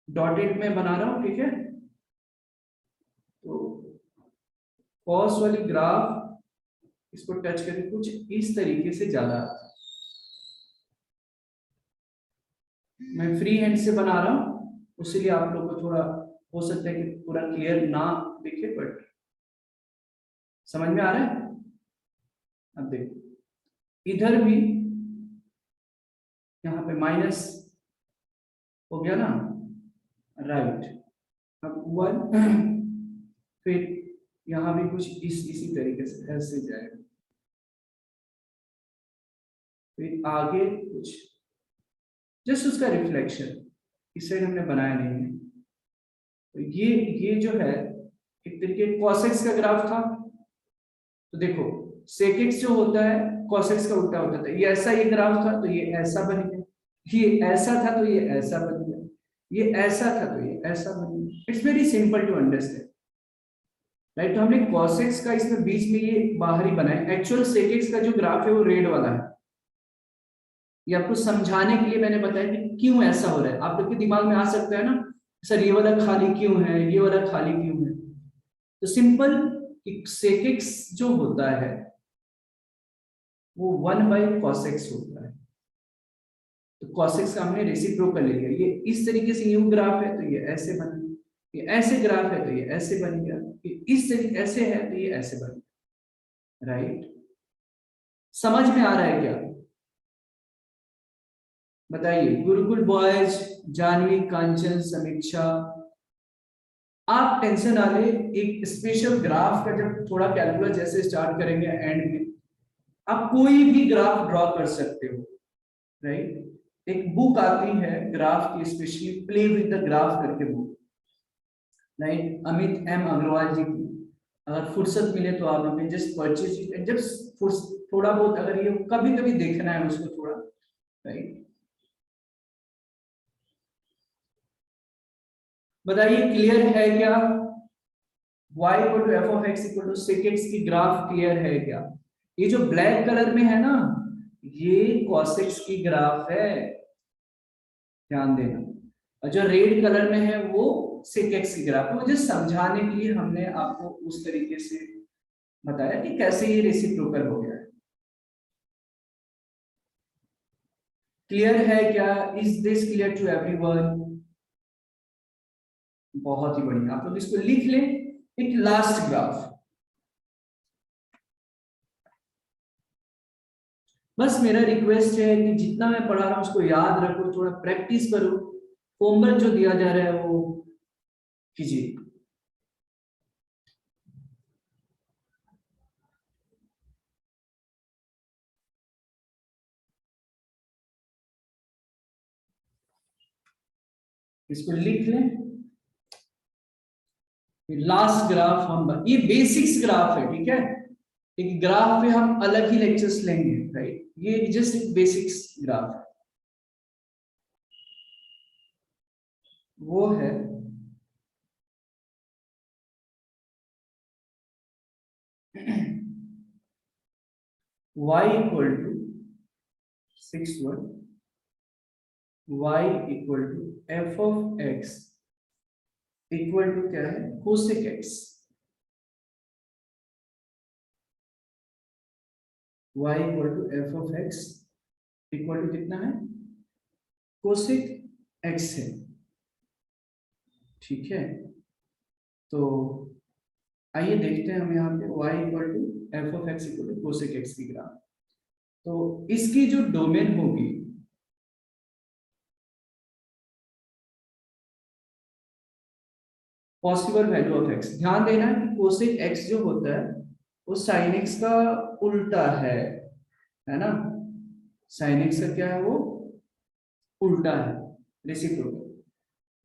डॉटेड में बना रहा हूं, ठीक है। तो cos वाली ग्राफ, इसको टच करके कुछ इस तरीके से जा रहा था, मैं फ्री हैंड से बना रहा हूं, उसलिए आप लोग को थोड़ा हो सकता है कि पूरा क्लियर ना दिखे, बट समझ में आ रहा है। अब देखो इधर भी यहाँ पे माइनस हो गया ना, राइट। अब 1 फिर यहाँ भी कुछ इसी तरीके से ऐसे जाएगा, फिर आगे कुछ जस्ट उसका रिफ्लेक्शन, इस साइड हमने बनाया नहीं है। तो ये जो है एक तरीके कॉसेक्स का ग्राफ था। तो देखो सेकेक्स जो होता है कॉसेक्स का उल्टा होता था। ये ऐसा ये ग्राफ था तो ये ऐसा बन गया, ये ऐसा था तो ये ऐसा बन गया, ये ऐसा था तो ये ऐसा बन गया। It's very simple to understand, right. तो हमने कॉसेक्स का इसमें बीच में ये बाहरी बनाया। एक्चुअल सेकेक्स का जो ग्राफ है वो रेड वाला है। ये आपको समझाने के लिए मैंने बताया कि क्यों ऐसा हो रहा है। आप लोग के दिमाग में आ सकता है ना, सर ये वाला खाली क्यों है, ये वाला खाली क्यों है। तो सिंपल सेकेक्स जो होता है वो 1/cosx होता है। तो cosx का हमने रेसिप्रोकल ले लिया। ये इस तरीके से यू ग्राफ है तो ये ऐसे बन गया, ये ऐसे ग्राफ है तो ये ऐसे बन गया, ये इस तरीके ऐसे है तो ये ऐसे बन गया, राइट। समझ में आ रहा है क्या, बताइए। गुरुकुल बॉयज, जानवी, कांचन, समीक्षा, आप टेंशन वाले एक स्पेशल ग्राफ का जब थोड़ा कैलकुलस जैसे स्टार्ट करेंगे एंड में आप कोई भी ग्राफ ड्रॉ कर सकते हो, राइट। एक बुक आती है ग्राफ की, specially play with the graph करके book, right, Amit M Agarwal ji की। अगर फुर्सत मिले तो आप लोग जस्ट परचेज इट, जस्ट थोड़ा बहुत अगर ये कभी कभी देखना है उसको थोड़ा, राइट। बताइए क्लियर है क्या, y equal to f of x equal to sec x की ग्राफ क्लियर है क्या। ये जो ब्लैक कलर में है ना ये cos x की ग्राफ है, ध्यान देना। और जो रेड कलर में है वो सेक एक्स की ग्राफ है। मुझे समझाने के लिए हमने आपको उस तरीके से बताया कि कैसे ये रेसिप्रोकल हो गया है। क्लियर है क्या, is this clear to everyone. बहुत ही बढ़िया, आप लोग इसको लिख लें। एक लास्ट ग्राफ, बस मेरा रिक्वेस्ट है कि जितना मैं पढ़ा रहा हूं उसको याद रखो, थोड़ा प्रैक्टिस करो, होमवर्क जो दिया जा रहा है वो कीजिए। इसको लिख लें। लास्ट ग्राफ हम, ये बेसिक्स ग्राफ है, ठीक है। एक ग्राफ पे हम अलग ही लेक्चर्स लेंगे, राइट। ये जस्ट एक बेसिक्स ग्राफ है, वो है y equal to 6 1 y equal to f of x equal to क्या है cosec x. y equal to f of x equal to कितना है कोसेक एक्स है, ठीक है। तो आइए देखते हैं हम यहाँ पे y equal to f of x equal to cosec x की ग्राफ। तो इसकी जो डोमेन होगी पॉसिबल वैल्यू ऑफ एक्स, ध्यान देना कि कोसेक एक्स जो होता है वो साइन एक्स का उल्टा है ना। साइन एक्स का क्या है, वो उल्टा है, रेसिप्रोकल।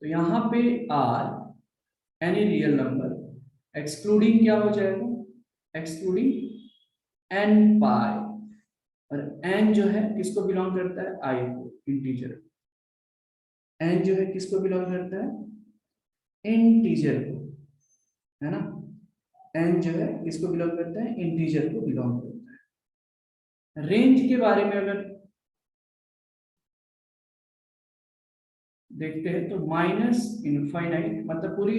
तो यहाँ पे are any real number excluding क्या हो जाएगा, एक्सक्लूडिंग एन पाई। और एन जो है किसको बिलोंग करता है, आई को, इंटीजर। एन जो है किसको बिलोंग करता है, इंटीजर को, है ना। एन जो है किसको बिलोंग करता है, इंटीजर को बिलोंग करता है। रेंज के बारे में अगर देखते हैं तो माइनस इनफाइनाइट मतलब पूरी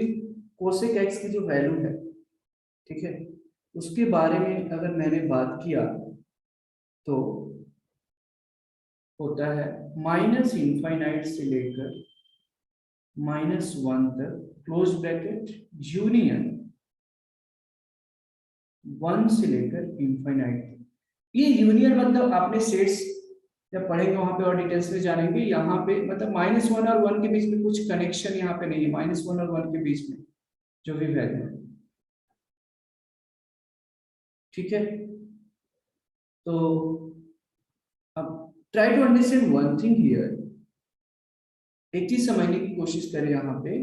कोसेक एक्स की जो वैल्यू है, ठीक है, उसके बारे में अगर मैंने बात किया तो होता है माइनस इनफाइनाइट से लेकर -1 तक क्लोज ब्रैकेट यूनियन 1 से लेकर इनफाइनाइट। ये यूनियन मतलब आपने सेट्स जब पढ़ेंगे वहां पे और डिटेल्स में जानेंगे। यहाँ पे मतलब -1 और 1 के बीच में कुछ कनेक्शन यहाँ पे नहीं है, -1 और 1 के बीच में जो भी वैल्यू है, ठीक है। तो अब try to understand one thing here. एक चीज समझने की कोशिश करें यहाँ पे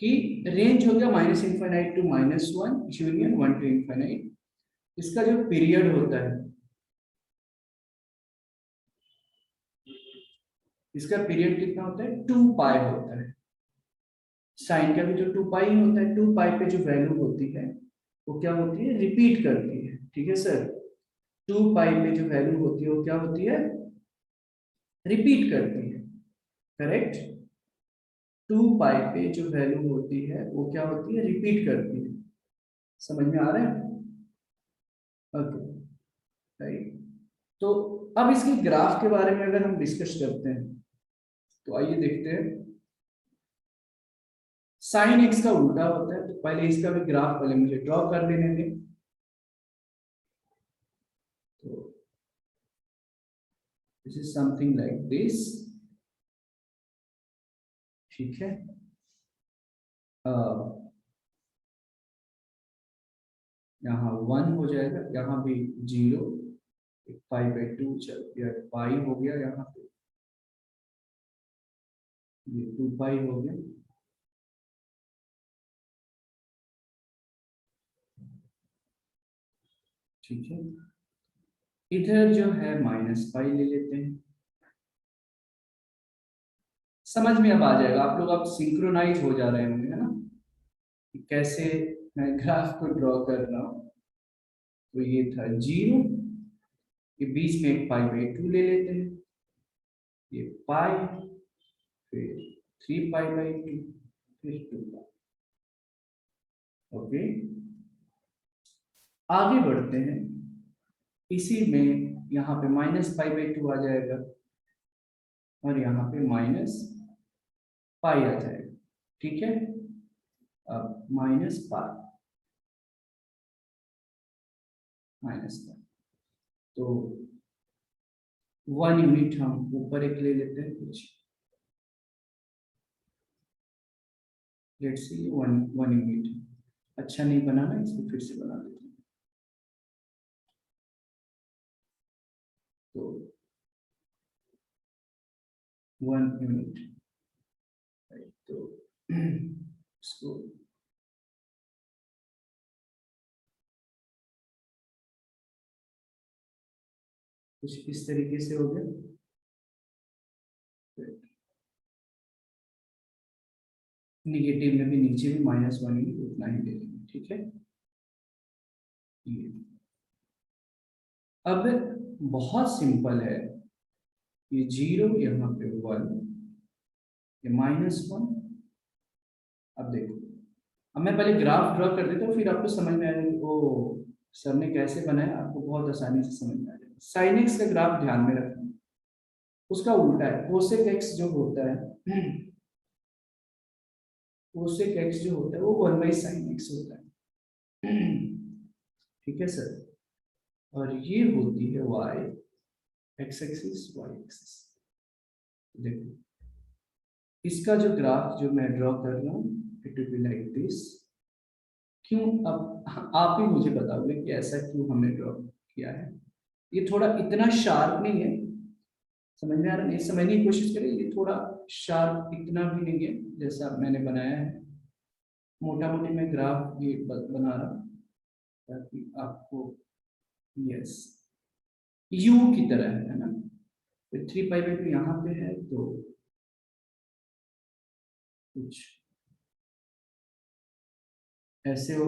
कि रेंज हो गया -∞ टू -1 यूनियन 1 टू इनफाइनाइट। इसका जो पीरियड होता है, इसका पीरियड कितना होता है, 2 पाई होता है। साइन का भी तो 2 पाई होता है। 2 पाई पे जो वैल्यू होती है वो क्या होती है, रिपीट करती है, ठीक है सर। 2 पाई पे जो वैल्यू होती है वो क्या होती है, रिपीट करती है, करेक्ट। 2 पाई पे जो वैल्यू होती है वो क्या होती है, रिपीट करती है। समझ में आ रहा है? Okay, right. तो अब इसके ग्राफ के बारे में अगर हम डिस्कस करते हैं तो आइए देखते हैं। साइन एक्स का उल्टा होता है, तो पहले इसका भी ग्राफ पहले मुझे ड्रॉ कर लेने दें। तो this is something like this, ठीक है। यहाँ 1 हो जाएगा, यहाँ भी 0, पाई/2 चल गया, पाई हो गया, यहाँ पे ये 2 पाई हो गया, ठीक है। इधर जो है -पाई ले लेते हैं। समझ में अब आ जाएगा, आप लोग अब सिंक्रोनाइज हो जा रहे होंगे, है ना, कि कैसे मैं ग्राफ को ड्रॉ कर रहा हूँ। तो ये था 0, ये बीच में एक पाई/2 ले लेते हैं, ये पाई, फिर 3 पाई/2, फिर 2 पाई। ओके, आगे बढ़ते हैं। इसी में यहाँ पे -पाई/2 आ जाएगा और यहाँ पे -पाई आ जाएगा, ठीक है। अब -पाई, तो 1 यूनिट हम ऊपर एक ले लेते हैं कुछ, लेट्स सी 1 यूनिट। अच्छा नहीं बनाना, इसको फिर से बना देते हैं। तो 1 यूनिट, तो इसको कुछ इस तरीके से हो गया। निगेटिव में भी नीचे भी -1 यूनिट उतना ही ले लेंगे, ठीक है। ये अब बहुत सिंपल है, ये 0, यहाँ पे 1, ये -1। अब देखो, अब मैं पहले ग्राफ ड्रॉ कर देता हूँ, फिर आपको समझ में आ जाएगा ओ सर ने कैसे बनाया, आपको बहुत आसानी से समझ में आ जाएगा। साइन एक्स का ग्राफ ध्यान में रखना, उसका उल्टा है। कोसेक एक्स जो होता है, कोसेक एक्स जो होता है वो 1/sin x होता है, ठीक है सर। और ये होती है y, x axis, y axis. देखो, इसका जो ग्राफ जो मैं ड्रॉ कर रहा हूँ, it will be like this. क्यों, अब आप ही मुझे बताओगे कि ऐसा क्यों हमने ड्रॉ किया है। ये थोड़ा इतना शार्प नहीं है, समझ में आ रहा है, ये समझने की कोशिश करें। ये थोड़ा शार्प इतना भी नहीं है जैसा मैंने बनाया है। मोटा मोटी मैं ग्राफ ये बना रहा हूँ ताकि आपको, यस, यू की तरह है ना। तो 3 पाई/2 यहाँ पे है, तो कुछ ऐसे हो,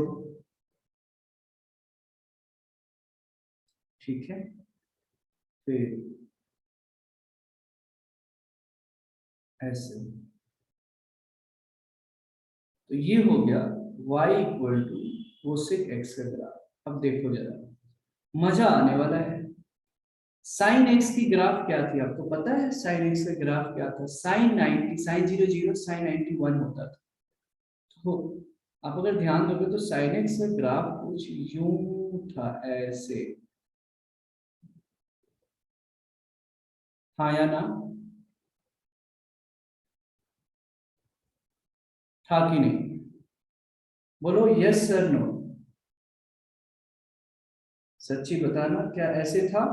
ठीक है। फिर ऐसे, तो ये हो गया y equal to cosec x का ग्राफ। अब देखो जरा, मजा आने वाला है। साइन एक्स की ग्राफ क्या थी आपको पता है? साइन एक्स का ग्राफ क्या था? साइन 90, साइन 0 0, साइन 91 होता था। तो आप अगर ध्यान दोगे तो साइन एक्स का ग्राफ कुछ यूं था, ऐसे। हाँ या ना? था कि नहीं? बोलो यस सर नो। सच्ची बताना, क्या ऐसे था?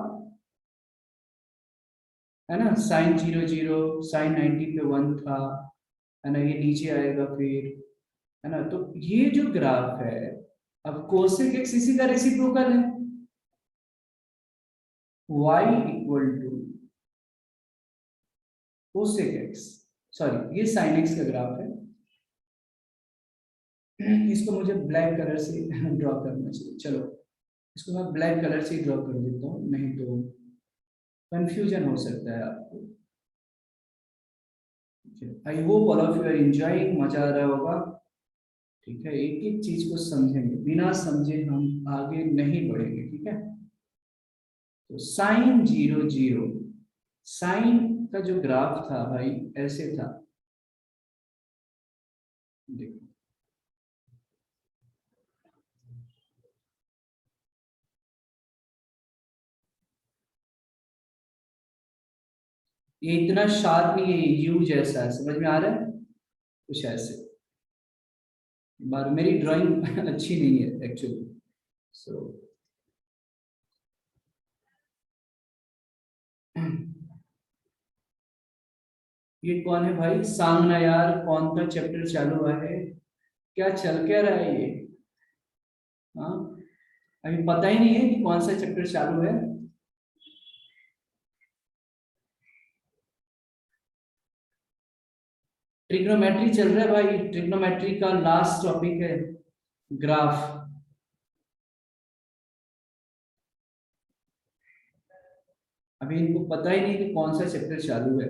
है ना, साइन 0 0, साइन 90 पे 1 था, है ना, ये नीचे आएगा फिर, है ना। तो ये जो ग्राफ है, अब कोसेक एक्स इसी का रेसिप्रोकल है, y equal to cosec x. Sorry, ये साइन एक्स का ग्राफ है। इसको मुझे ब्लैक कलर से ड्रॉ करना चाहिए। चलो, इसको मैं ब्लैक कलर से ड्रॉ कर देता हूँ, नहीं तो कंफ्यूजन हो सकता है आपको। I hope all of you are enjoying, मजा आ रहा होगा। ठीक है, एक एक चीज को समझेंगे, बिना समझे हम आगे नहीं बढ़ेंगे। ठीक है, तो साइन 0 0, साइन का जो ग्राफ था भाई ऐसे था, देखो। ये इतना शार्प नहीं है, यू जैसा है, समझ में आ रहा है? कुछ ऐसे। बार मेरी ड्राइंग अच्छी नहीं है एक्चुअली, सो ये कौन है भाई? सांगना यार, कौन सा चैप्टर चालू हुआ है? क्या चल क्या रहा है ये? हाँ, अभी पता ही नहीं है कि कौन सा चैप्टर चालू है। ट्रिग्नोमेट्री चल रहा है भाई, ट्रिग्नोमेट्री का लास्ट टॉपिक है ग्राफ। अभी इनको पता ही नहीं कि कौन सा चैप्टर चालू है।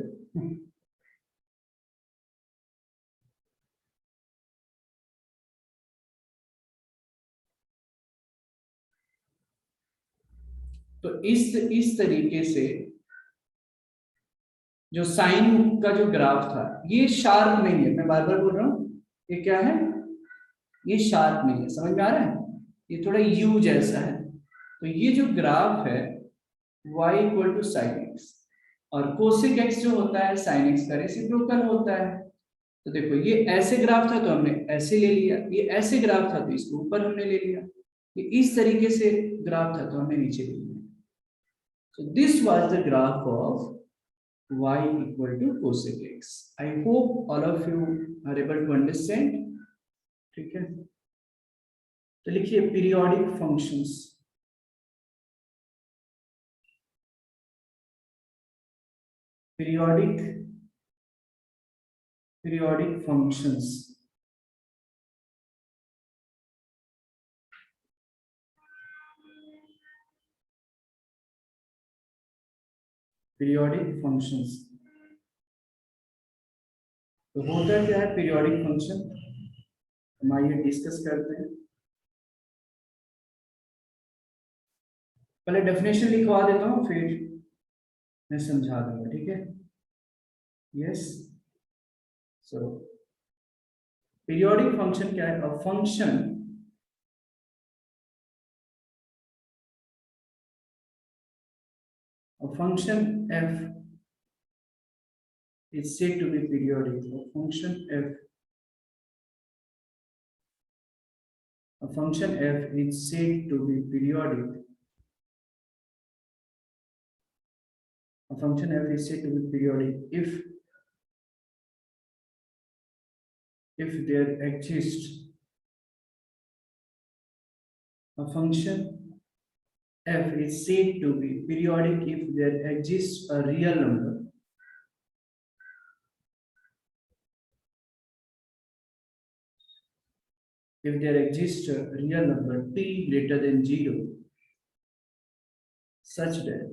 तो इस तरीके से जो साइन का जो ग्राफ था, ये शार्प नहीं है, मैं बार बार बोल रहा हूँ, ये क्या है? ये शार्प नहीं है, समझ में आ रहा है? ये थोड़ा यू जैसा है। तो ये जो ग्राफ है y equal to sine x, और कोसिक एक्स जो होता है साइन एक्स का रेसिप्रोकल होता है। तो देखो, ये ऐसे ग्राफ था तो हमने ऐसे ले लिया, ये ऐसे ग्राफ था तो इसको ऊपर हमने ले लिया, ये इस तरीके से ग्राफ था तो हमने नीचे ले लिया। So this was the graph of y equal to cosec x. I hope all of you are able to understand. ठीक है, तो लिखिए periodic functions. Periodic periodic functions. Periodic functions, तो होता क्या है पीरियोडिक फंक्शन? हम आइए डिस्कस करते हैं। पहले डेफिनेशन लिखवा देता हूँ, फिर मैं समझा दूंगा। ठीक है, यस। सो पीरियोडिक फंक्शन क्या है? A function, a function f is said to be periodic. A function f is said to be periodic. A function f is said to be periodic if there exists a function f is said to be periodic if there exists a real number. If there exists a real number t greater than 0, such that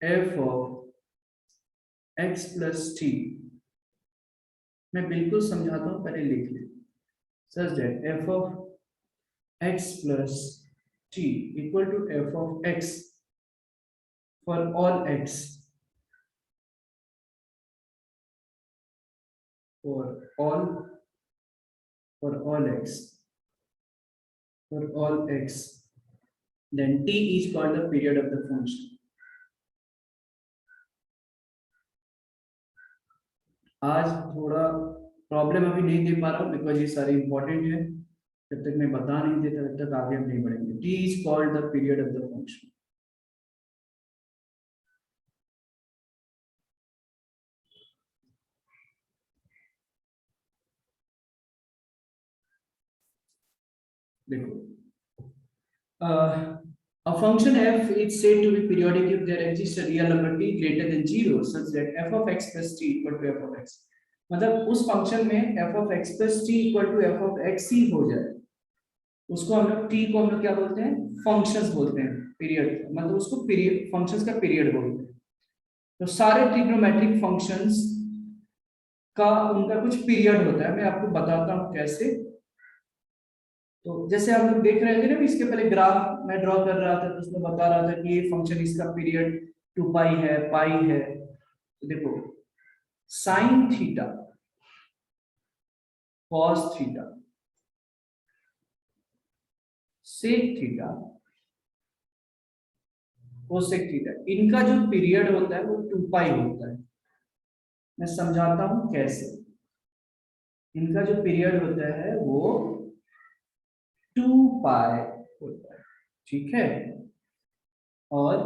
f of x plus t, मैं बिल्कुल समझाता हूं, पहले लिख ले। Such that f of x plus t equal to f of x for all x, for all for all x for all x, then t is called the period of the function. आज थोड़ा problem अभी नहीं दे पा रहा हूँ because ये सारे important है, जब तक मैं बता नहीं देता तब तक आगे हम नहीं बढ़ेंगे. T is called the period of the function. देखो, a function f is said to be periodic if there exists a real number t greater than 0 such that f of x plus t equal to f of x. मतलब उस function में f of x plus t equal to f of x ही हो जाए, उसको हम लोग t को हम लोग क्या बोलते हैं, फंक्शंस बोलते हैं. पीरियड मतलब उसको पीरियड, फंक्शंस का पीरियड बोलते हैं. तो सारे ट्रिग्नोमेट्रिक फंक्शंस का उनका कुछ पीरियड होता है. मैं आपको बताता हूँ कैसे. तो जैसे हम लोग देख रहे थे ना, इसके पहले ग्राफ मैं ड्रॉ कर रहा था तो उसमें बता रहा था कि ये फंक्शन, इसका पीरियड 2 पाई है, पाई है. तो देखो, sine theta, cos theta, sec theta, cosec theta, इनका जो पीरियड होता है वो 2 पाई होता है. मैं समझाता हूं कैसे. इनका जो पीरियड होता है वो 2 पाई होता है, ठीक है. और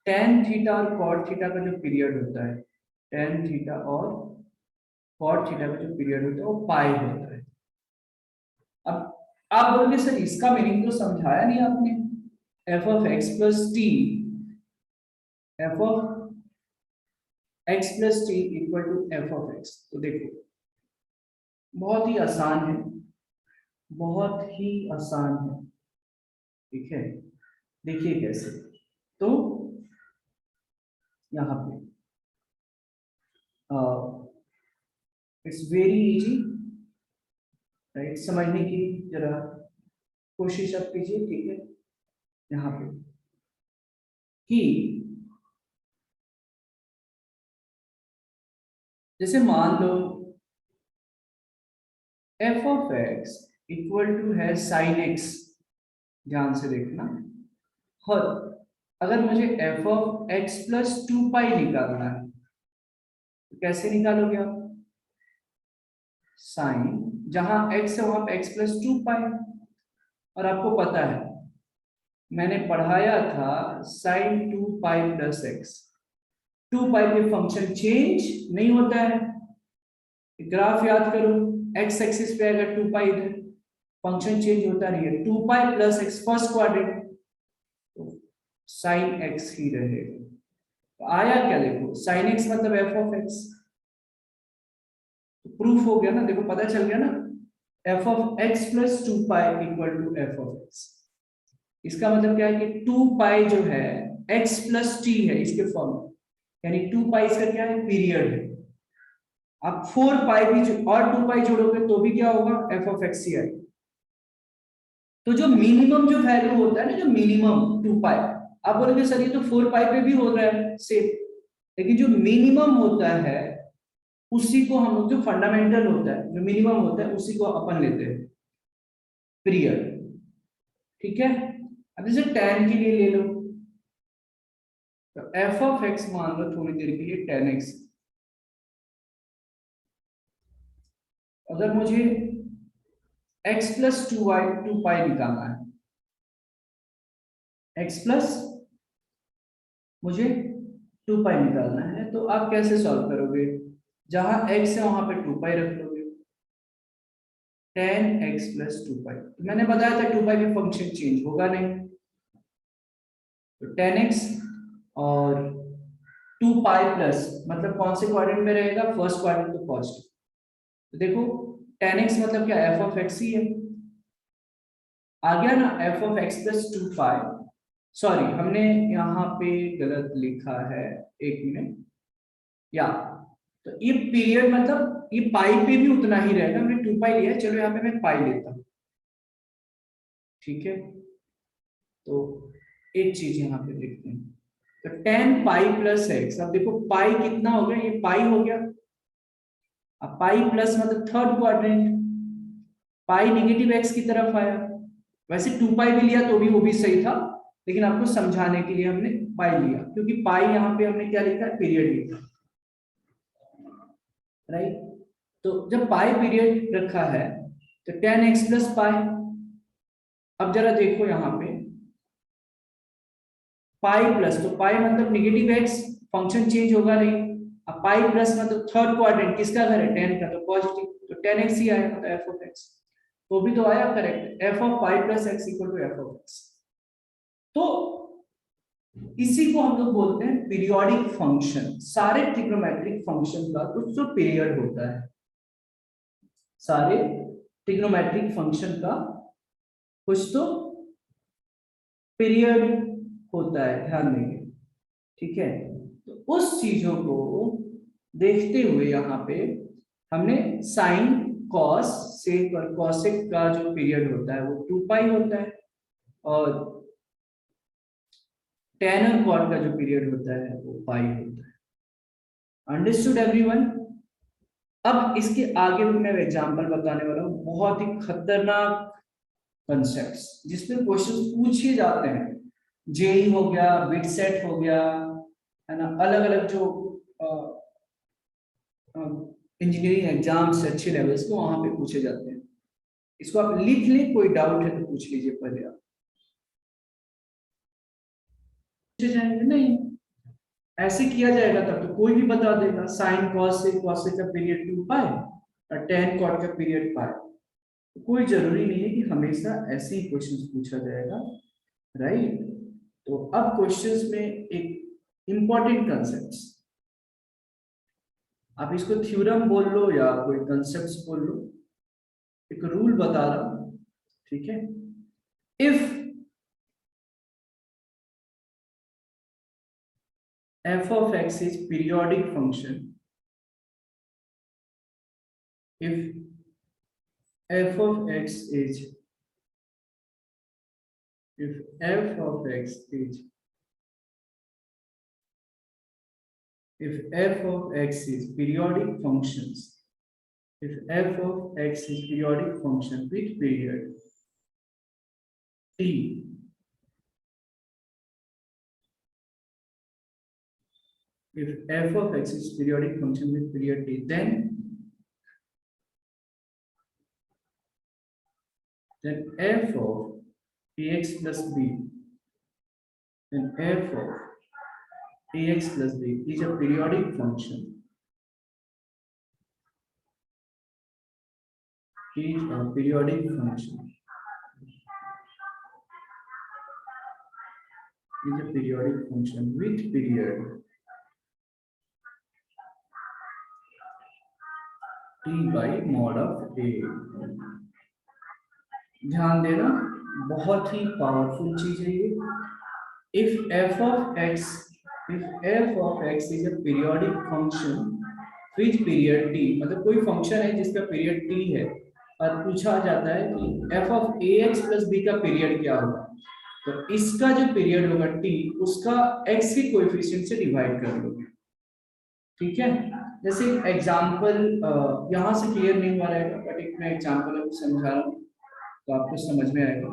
tan थीटा और cot थीटा का जो पीरियड होता है, tan थीटा और cot थीटा का जो पीरियड होता है वो पाई होता है. अब आप बोलोगे सर इसका मीनिंग तो समझाया नहीं आपने. f of x plus t, f of x plus t equal to f of x. तो देखो, बहुत ही आसान है, बहुत ही आसान है, ठीक है. देखिए कैसे. तो यहाँ पे इट्स वेरी इजी, राइट. समझने की जरा कोशिश आप कीजिए, ठीक है. यहाँ पे कि जैसे मान लो f of x equal to है sin x. ध्यान से देखना. और अगर मुझे f of x plus 2 पाई निकालना है तो कैसे निकालोगे आप. साइन, जहां x है वहां पे x plus 2 पाई. और आपको पता है मैंने पढ़ाया था sin 2 पाई प्लस x. 2 पाई पे फंक्शन चेंज नहीं होता है. ग्राफ याद करो, x एक्सिस पे अगर 2 पाई इधर, फंक्शन चेंज होता नहीं है. 2 पाई प्लस x फर्स्ट क्वाड्रेंट, तो sin x ही रहेगा. तो आया क्या, देखो sin x मतलब f of x. तो प्रूफ हो गया ना, देखो पता चल गया ना. f of x plus 2 pi equal to f of x. इसका मतलब क्या है कि 2 पाई जो है x प्लस t है इसके फॉर्म में, यानी 2 पाई इसका क्या है, पीरियड है. आप 4 पाई भी और 2 पाई जोड़ोगे तो भी क्या होगा, f of x ही आएगा. तो जो मिनिमम जो वैल्यू होता है ना, जो मिनिमम 2 पाई, आप बोलोगे सर ये तो 4 पाई पे भी हो रहा है सेम, लेकिन जो मिनिमम होता है उसी को हम लोग, जो फंडामेंटल होता है, जो मिनिमम होता है उसी को अपन लेते हैं पीरियड, ठीक है. अब जैसे tan के लिए ले लो, तो f of x मान लो थोड़ी देर के लिए tan x. अगर मुझे x plus 2 पाई निकालना है, x प्लस मुझे 2 पाई निकालना है, तो आप कैसे सॉल्व करोगे. जहां x है वहां पे 2 पाई रख लोगे, tan x plus 2 पाई. तो मैंने बताया था 2 पाई में फंक्शन चेंज होगा नहीं, तो tan x और 2 पाई प्लस मतलब कौन से क्वाड्रेंट में रहेगा, फर्स्ट क्वाड्रेंट, तो फर्स्ट. तो देखो tan x मतलब क्या, f of x ही है. आ गया ना, f of x plus 2 pi. Sorry, हमने यहाँ पे गलत लिखा है, एक मिनट. या तो ये पीरियड मतलब ये पाई पे भी उतना ही रहेगा. हमने 2 पाई लिया है, चलो यहाँ पे मैं पाई लेता हूँ. ठीक है, तो एक चीज यहाँ पे देखते हैं, तो tan पाई प्लस एक्स, अब देखो पाई कितना हो गया, ये पाई हो गया, अब पाई प्लस मतलब थर्ड क्वाड्रेंट, पाई नेगेटिव एक्स की तरफ आया, वैसे 2 पाई भी लिया तो भी वो भी सही था, लेकिन आपको समझाने के लिए हमने पाई लिया, क्योंकि पाई यहाँ पे हमने क्या लिखा है, पीरियड लिखा, राइट। तो जब पाई पीरियड रखा है तो tan x प्लस पाई, अब जरा देखो यहाँ पे पाई प्लस, तो पाई मतलब नेगेटिव एक्स, फंक्शन चेंज होगा नहीं, अब पाई प्लस मतलब थर्ड क्वाड्रेंट किसका घर है, tan का, तो पॉजिटिव, तो tan x ही आया, मतलब f ऑफ x, तो भी तो आया correct, f of pi plus x equal to f of x। तो इसी को हम लोग बोलते हैं पीरियोडिक फंक्शन। सारे ट्रिग्नोमेट्रिक फंक्शन का कुछ तो पीरियड होता है, सारे ट्रिग्नोमेट्रिक फंक्शन का कुछ तो पीरियड होता है, ध्यान देंगे, ठीक है। तो उस चीजों को देखते हुए यहाँ पे हमने साइन कॉस सेक और कॉसेक का जो पीरियड होता है वो 2 पाई होता है, और tan और cot का जो पीरियड होता है वो पाई होता है। Understood everyone? अब इसके आगे भी मैं एग्जांपल बताने वाला हूँ, बहुत ही खतरनाक कंसेप्ट्स जिसमें क्वेश्चंस पूछे जाते हैं, जेई हो गया, बिट सेट हो गया, है ना, अलग अलग जो इंजीनियरिंग एग्जाम्स अच्छे लेवल्स को वहां पे पूछे जाते हैं। इसको आप लिख लें, कोई डाउट है तो पूछ लीजिए पहले आप। पूछे जाएंगे नहीं, ऐसे किया जाएगा तब तो कोई भी बता देगा, साइन कॉस से का पीरियड 2 पाई और tan cot का पीरियड पाई, तो कोई जरूरी नहीं है कि हमेशा ऐसे ही क्वेश्चंस पूछा जाएगा, राइट। तो अब क्वेश्चंस में एक इंपॉर्टेंट कंसेप्ट्स, आप इसको थ्योरम बोल लो या कोई कंसेप्ट्स बोल लो, एक रूल बता रहा हूं, ठीक है। If f of x is periodic function, if f of x is, if f of x is, if f of x is periodic functions, if f of x is periodic function with period t, if f of x is periodic function with period t, then f of ax plus b, then f of ax plus b is a periodic function, is a periodic function, is a periodic function with period t by mod of a। ध्यान देना, बहुत ही powerful चीज है ये। If f of x, if f of x is a periodic function with period t, मतलब कोई function है जिसका पीरियड t है और पूछा जाता है कि f of ax plus b का पीरियड क्या होगा, तो इसका जो पीरियड होगा t, उसका x के कोएफिशिएंट से डिवाइड कर लो, ठीक है। जैसे एग्जांपल यहाँ से क्लियर नहीं हुआ रहेगा, बट एक मैं एग्जांपल आपको समझा रहा हूँ तो आपको समझ में आएगा।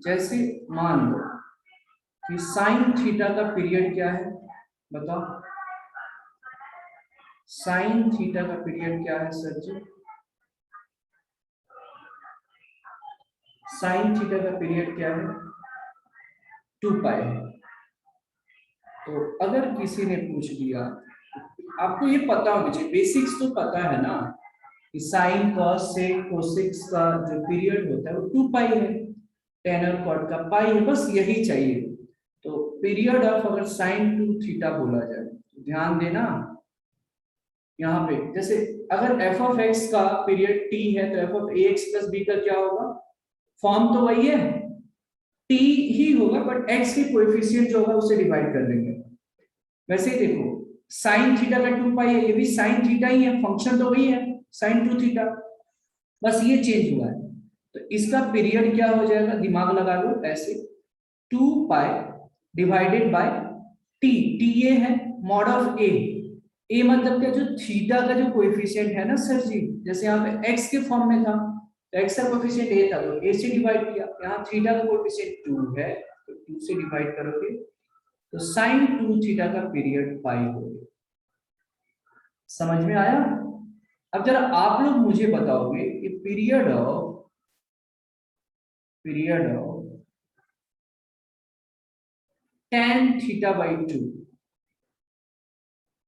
जैसे मान लो कि साइन थीटा का पीरियड क्या है, बताओ, साइन थीटा का पीरियड क्या है सर जी? साइन थीटा का पीरियड क्या है? 2 पाई। तो अगर किसी ने पूछ दिया, आपको ये पता होना चाहिए, बेसिक्स तो पता है ना कि साइन कॉस सेक कोसेक का जो पीरियड होता है वो 2 पाई है, tan और cot का पाई है, बस यही चाहिए। तो पीरियड ऑफ अगर साइन 2 थीटा बोला जाए तो ध्यान देना, यहाँ पे जैसे अगर f ऑफ x का पीरियड t है तो f of ax plus b का क्या होगा, फॉर्म तो वही है, t ही होगा, बट x के कोएफिशिएंट जो होगा उसे डिवाइड कर देंगे। वैसे ही देखो साइन थीटा का 2 पाई है, ये भी साइन थीटा ही है, फंक्शन तो वही है साइन 2 थीटा, बस ये चेंज हुआ है। तो इसका पीरियड क्या हो जाएगा, दिमाग लगा लो ऐसे, 2 पाई डिवाइडेड बाय टी। टी ये है मॉड ऑफ ए। ए मतलब क्या, जो थीटा का जो कोएफिशिएंट है ना सर जी, जैसे यहाँ पे एक्स के फॉर्म में था, तो एक्स का कोएफिशिएंट ए था तो ए से डिवाइड किया, यहाँ थीटा का कोएफिशिएंट 2 है तो 2 से डिवाइड करोगे तो साइन 2 थीटा का पीरियड पाई हो गया। समझ में आया? अब जरा आप लोग मुझे बताओगे कि period of tan theta by 2,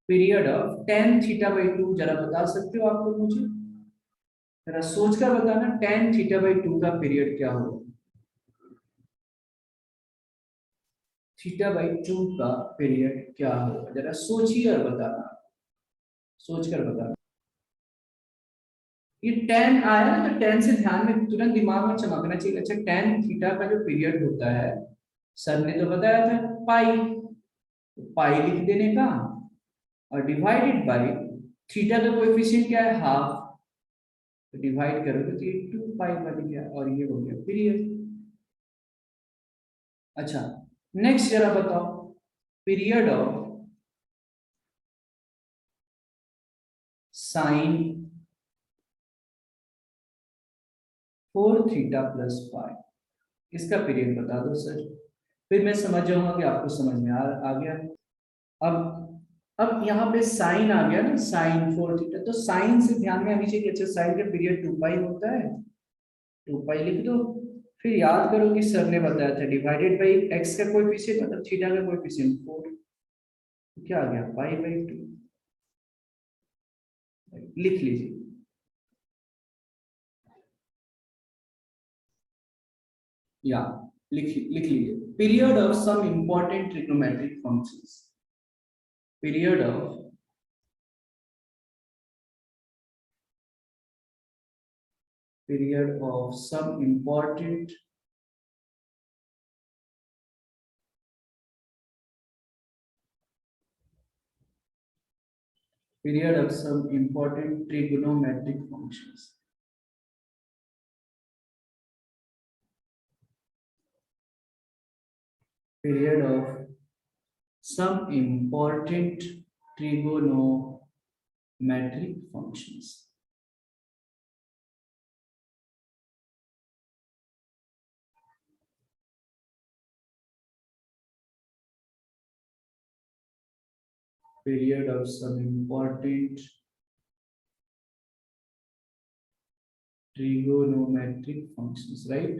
period of tan theta by 2 जरा बता सकते हो आप लोग मुझे? जरा सोच कर बताना, tan थीटा बाई 2 का पीरियड क्या होगा? थीटा बाई 2 का पीरियड क्या होगा, जरा सोचिए और बताना, सोच कर बताना। ये tan आया ना, तो tan से ध्यान में तुरंत दिमाग में चमकना चाहिए। अच्छा, tan थीटा का जो पीरियड होता है, सर ने तो बताया था पाई, तो पाई लिख देने का और डिवाइडेड बाय थीटा का कोएफिशिएंट क्या है, हाफ, तो डिवाइड करोगे तो ये 2 पाई बन गया और ये हो गया पीरियड। अच्छा, नेक्स्ट जरा बताओ, period of sign 4 theta plus pi, इसका पीरियड बता दो सर, फिर मैं समझ जाऊंगा कि आपको समझ में आ गया। अब यहाँ पे साइन आ गया ना, साइन 4 थीटा, तो साइन से ध्यान में आनी चाहिए। अच्छा, साइन का पीरियड 2 पाई होता है, 2 पाई लिख दो। फिर याद करो कि सर ने बताया था डिवाइडेड बाई एक्स का कोएफिशिएंट मतलब थीटा का कोएफिशिएंट 4, तो क्या आ गया पाई बाई 2, लिख लीजिए। या लिख लीजिए, period of some important trigonometric functions, period of some important trigonometric functions, period of some important trigonometric functions, period of some important trigonometric functions, right?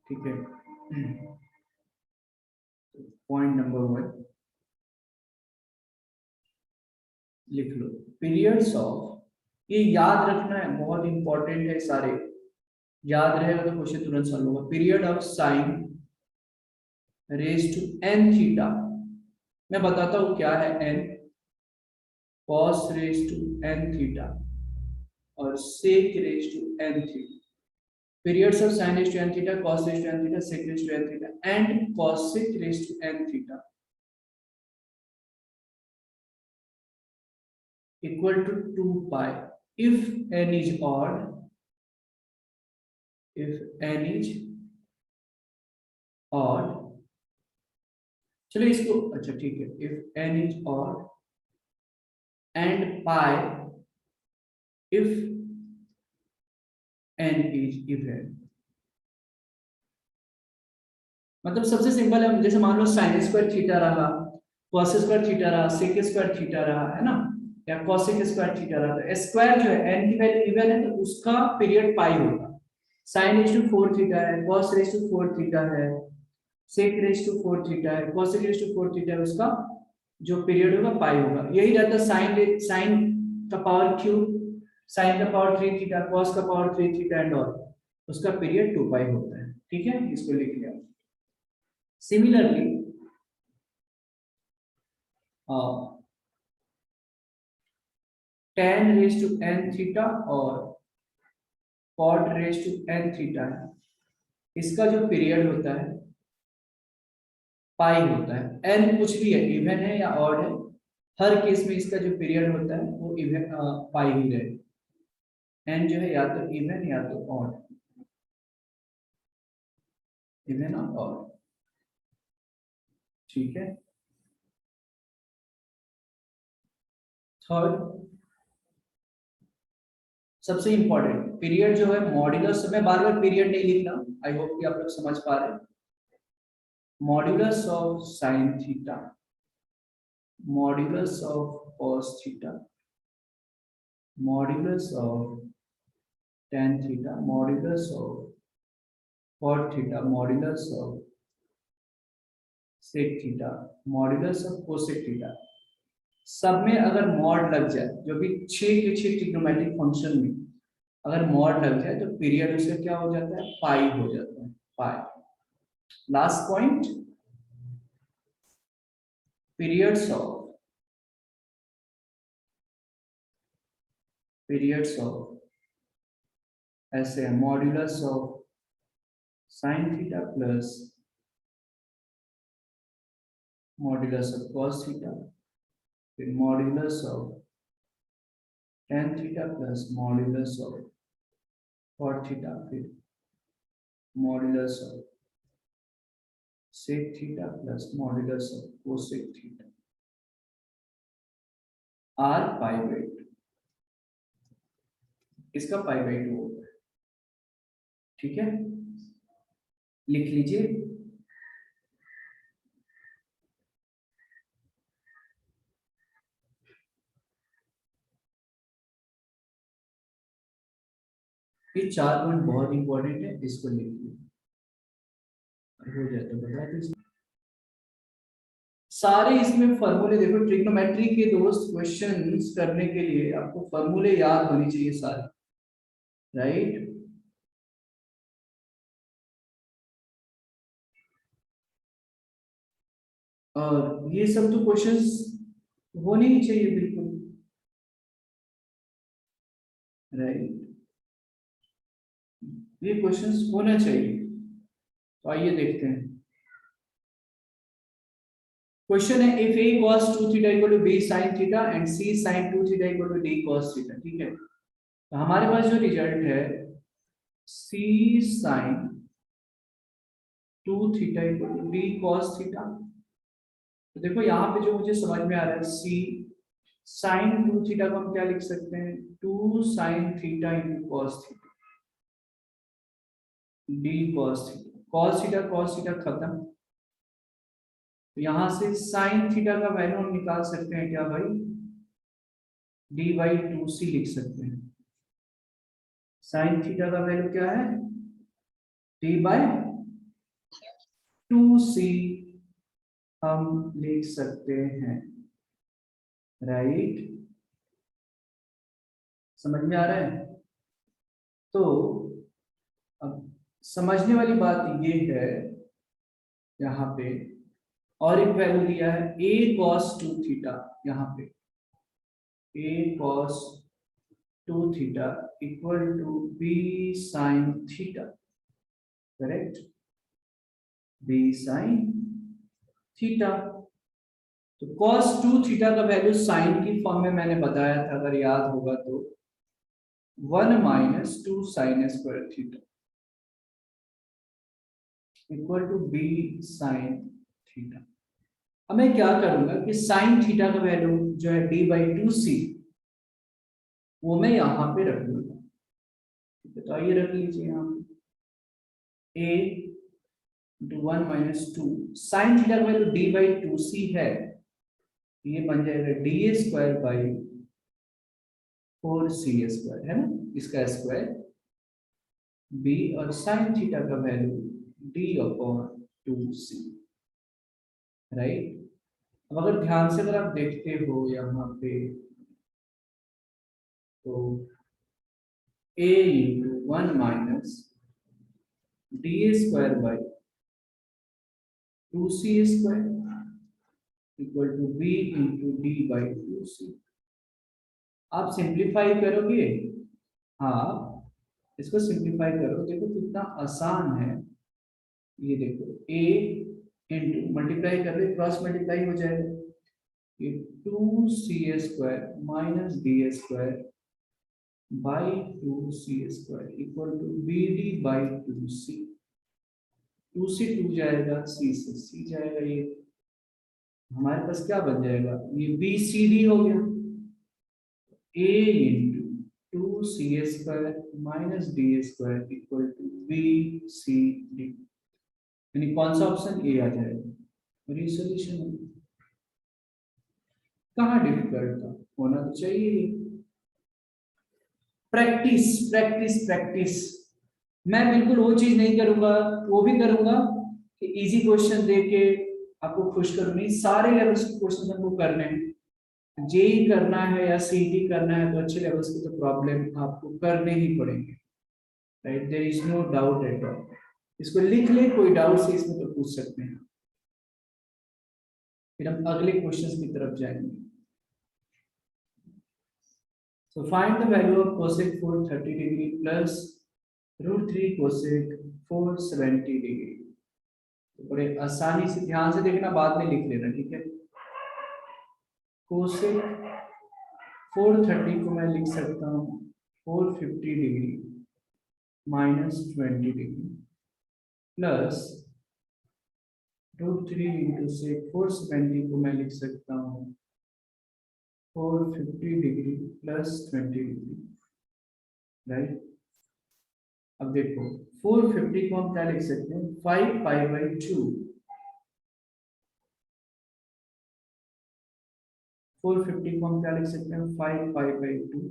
ठीक है, पॉइंट नंबर 1 लिख लो, पीरियड्स ऑफ, ये याद रखना है, बहुत इंपॉर्टेंट है सारे, याद रहेगा तो क्वेश्चन तुरंत सॉल्व होगा। Period of sine raise to n theta, मैं बताता हूं क्या है n, cos raise to n theta और sec raise to n theta, periods of sin raised to n theta, cos raised to n theta, sec raised to n theta, and cosec raised to n theta equal to 2 pi if n is odd, if n is odd, चलो इसको, अच्छा ठीक है, if n is odd and pi if n is even, मतलब सबसे simple है, जैसे मान लो साइन स्क्वायर थीटा रहा, कॉस स्क्वायर थीटा रहा, सेक स्क्वायर थीटा रहा, है ना, या कॉसेक स्क्वायर थीटा रहा, तो स्क्वायर जो है n की वैल्यू इवन है तो उसका पीरियड पाई होगा। साइन रेज टू 4 थीटा है, कॉस रेज टू 4 थीटा है, सेक रेज टू 4 थीटा है, कॉसेक रेज टू 4 थीटा है, उसका जो पीरियड होगा पाई होगा। यही रहता साइन का पावर क्यूब, साइन का पावर 3 थीटा, कॉस का पावर 3 थीटा एंड ऑल, उसका पीरियड 2 पाई होता है। ठीक है, इसको लिख लिया। Similarly tan raise to n theta और cot raise to n theta है, इसका जो पीरियड होता है पाई होता है। n कुछ भी है, इवन है या ऑड है, हर केस में इसका जो पीरियड होता है वो इवन पाई ही रहेगा। एन जो है या तो इवन या तो ऑड, इवन और ऑड, ठीक है। थर्ड सबसे इंपॉर्टेंट पीरियड जो है मॉड्यूलस, में बार बार पीरियड नहीं लिखना, आई होप कि आप लोग समझ पा रहे हैं। Modulus of sine theta, modulus of cos theta, modulus of tan theta, modulus of cot theta, modulus of sec theta, modulus of cosec theta, सब में अगर मॉड लग जाए, जो भी 6 के 6 ट्रिग्नोमेट्रिक फंक्शन में अगर मॉड लग जाए तो पीरियड उसका क्या हो जाता है, पाई हो जाता है, pi. Last point, periods of ऐसे modulus of sine theta plus modulus of cos theta, फिर modulus of tan theta plus modulus of cot theta, फिर modulus of sec theta plus modulus of cosec theta, are pi by 2, इसका पाई by 2 होगा, ठीक है। लिख लीजिए, ये 4 point बहुत इंपॉर्टेंट है, इसको लिख लीजिए, हो जाए तो बता दीजिए। सारे इसमें फॉर्मूले देखो, ट्रिग्नोमेट्री के दोस्त क्वेश्चंस करने के लिए आपको फॉर्मूले याद होने चाहिए सारे, राइट। और ये सब तो क्वेश्चंस होने ही चाहिए बिल्कुल, राइट, ये क्वेश्चंस होना चाहिए। तो आइए देखते हैं, क्वेश्चन है if a cos 2 theta equal to b sin theta and c sin 2 theta equal to d cos theta, ठीक है। तो हमारे पास जो रिजल्ट है c sin 2 theta equal to d cos theta, तो देखो यहाँ पे जो मुझे समझ में आ रहा है c sin 2 थीटा को हम क्या लिख सकते हैं, 2 sin theta into cos theta, d cos theta, cos theta खत्म। तो यहाँ से sin थीटा का वैल्यू हम निकाल सकते हैं क्या भाई, d बाई 2c लिख सकते हैं। sin थीटा का वैल्यू क्या है, d बाई 2c हम लिख सकते हैं, राइट। समझ में आ रहा है। तो अब समझने वाली बात ये है, यहाँ पे और एक वैल्यू दिया है a cos 2 थीटा, यहाँ पे a cos 2 theta equal to b sin theta, correct, b sin theta. तो cos 2 थीटा का वैल्यू साइन की फॉर्म में मैंने बताया था, अगर याद होगा तो 1 minus 2 sine square theta equal to b sin theta. अब मैं क्या करूंगा कि साइन थीटा का वैल्यू जो है d बाई 2c, वो मैं यहाँ पे रख दूंगा, ठीक है। तो आइए रख लीजिए यहाँ पे a into 1 minus 2 sine theta का वैल्यू d बाई 2c है, ये बन जाएगा D square by 4c square, है ना, इसका स्क्वायर b, और साइन थीटा का value d upon 2c, right. अब अगर ध्यान से अगर आप देखते हो यहाँ पे, तो a into 1 minus d square by 2c square equal to b into d by 2c। आप सिंप्लीफाई करोगे, हाँ इसको सिंप्लीफाई करो, देखो कितना आसान है। ये देखो a इंटू मल्टीप्लाई कर दे, क्रॉस मल्टीप्लाई हो जाएगा, ये 2c square minus d square by 2c² equal to BD by 2c। 2 से 2 जाएगा, C से C जाएगा, ये हमारे पास क्या बन जाएगा, ये BCD हो गया। A into 2c² minus d² equal to BCD, यानी कौन सा ऑप्शन ए आ जाएगा, और ये सोल्यूशन है। कहाँ डिफिकल्ट था, होना तो चाहिए। प्रैक्टिस प्रैक्टिस प्रैक्टिस, मैं बिल्कुल वो चीज नहीं करूंगा, वो भी करूंगा कि इजी क्वेश्चन दे के आपको खुश करूं, नहीं सारे लेवल्स के क्वेश्चन हमको करने हैं। जेई करना है या सीटी करना है तो अच्छे लेवल्स के तो प्रॉब्लम आपको करने ही पड़ेंगे, right, there is no doubt at all. इसको लिख ले, कोई डाउट से इसमें तो पूछ सकते हैं। फिर हम अगले क्वेश्चंस की तरफ जाएंगे। So find the value of cosec 430 degree plus root 3 cosec 470 degree। तो बड़े आसानी से ध्यान से देखना, बाद में लिख लेना, ठीक है। cosec 430 को मैं लिख सकता हूँ 450 degree minus 20 degree plus root 3 into sec 470 को मैं लिख सकता हूँ 450 डिग्री प्लस 20 डिग्री, राइट। अब देखो 450 को हम क्या लिख सकते हैं, 5 पाई बाई 2। 450 को हम क्या लिख सकते हैं, 5 पाई बाई 2।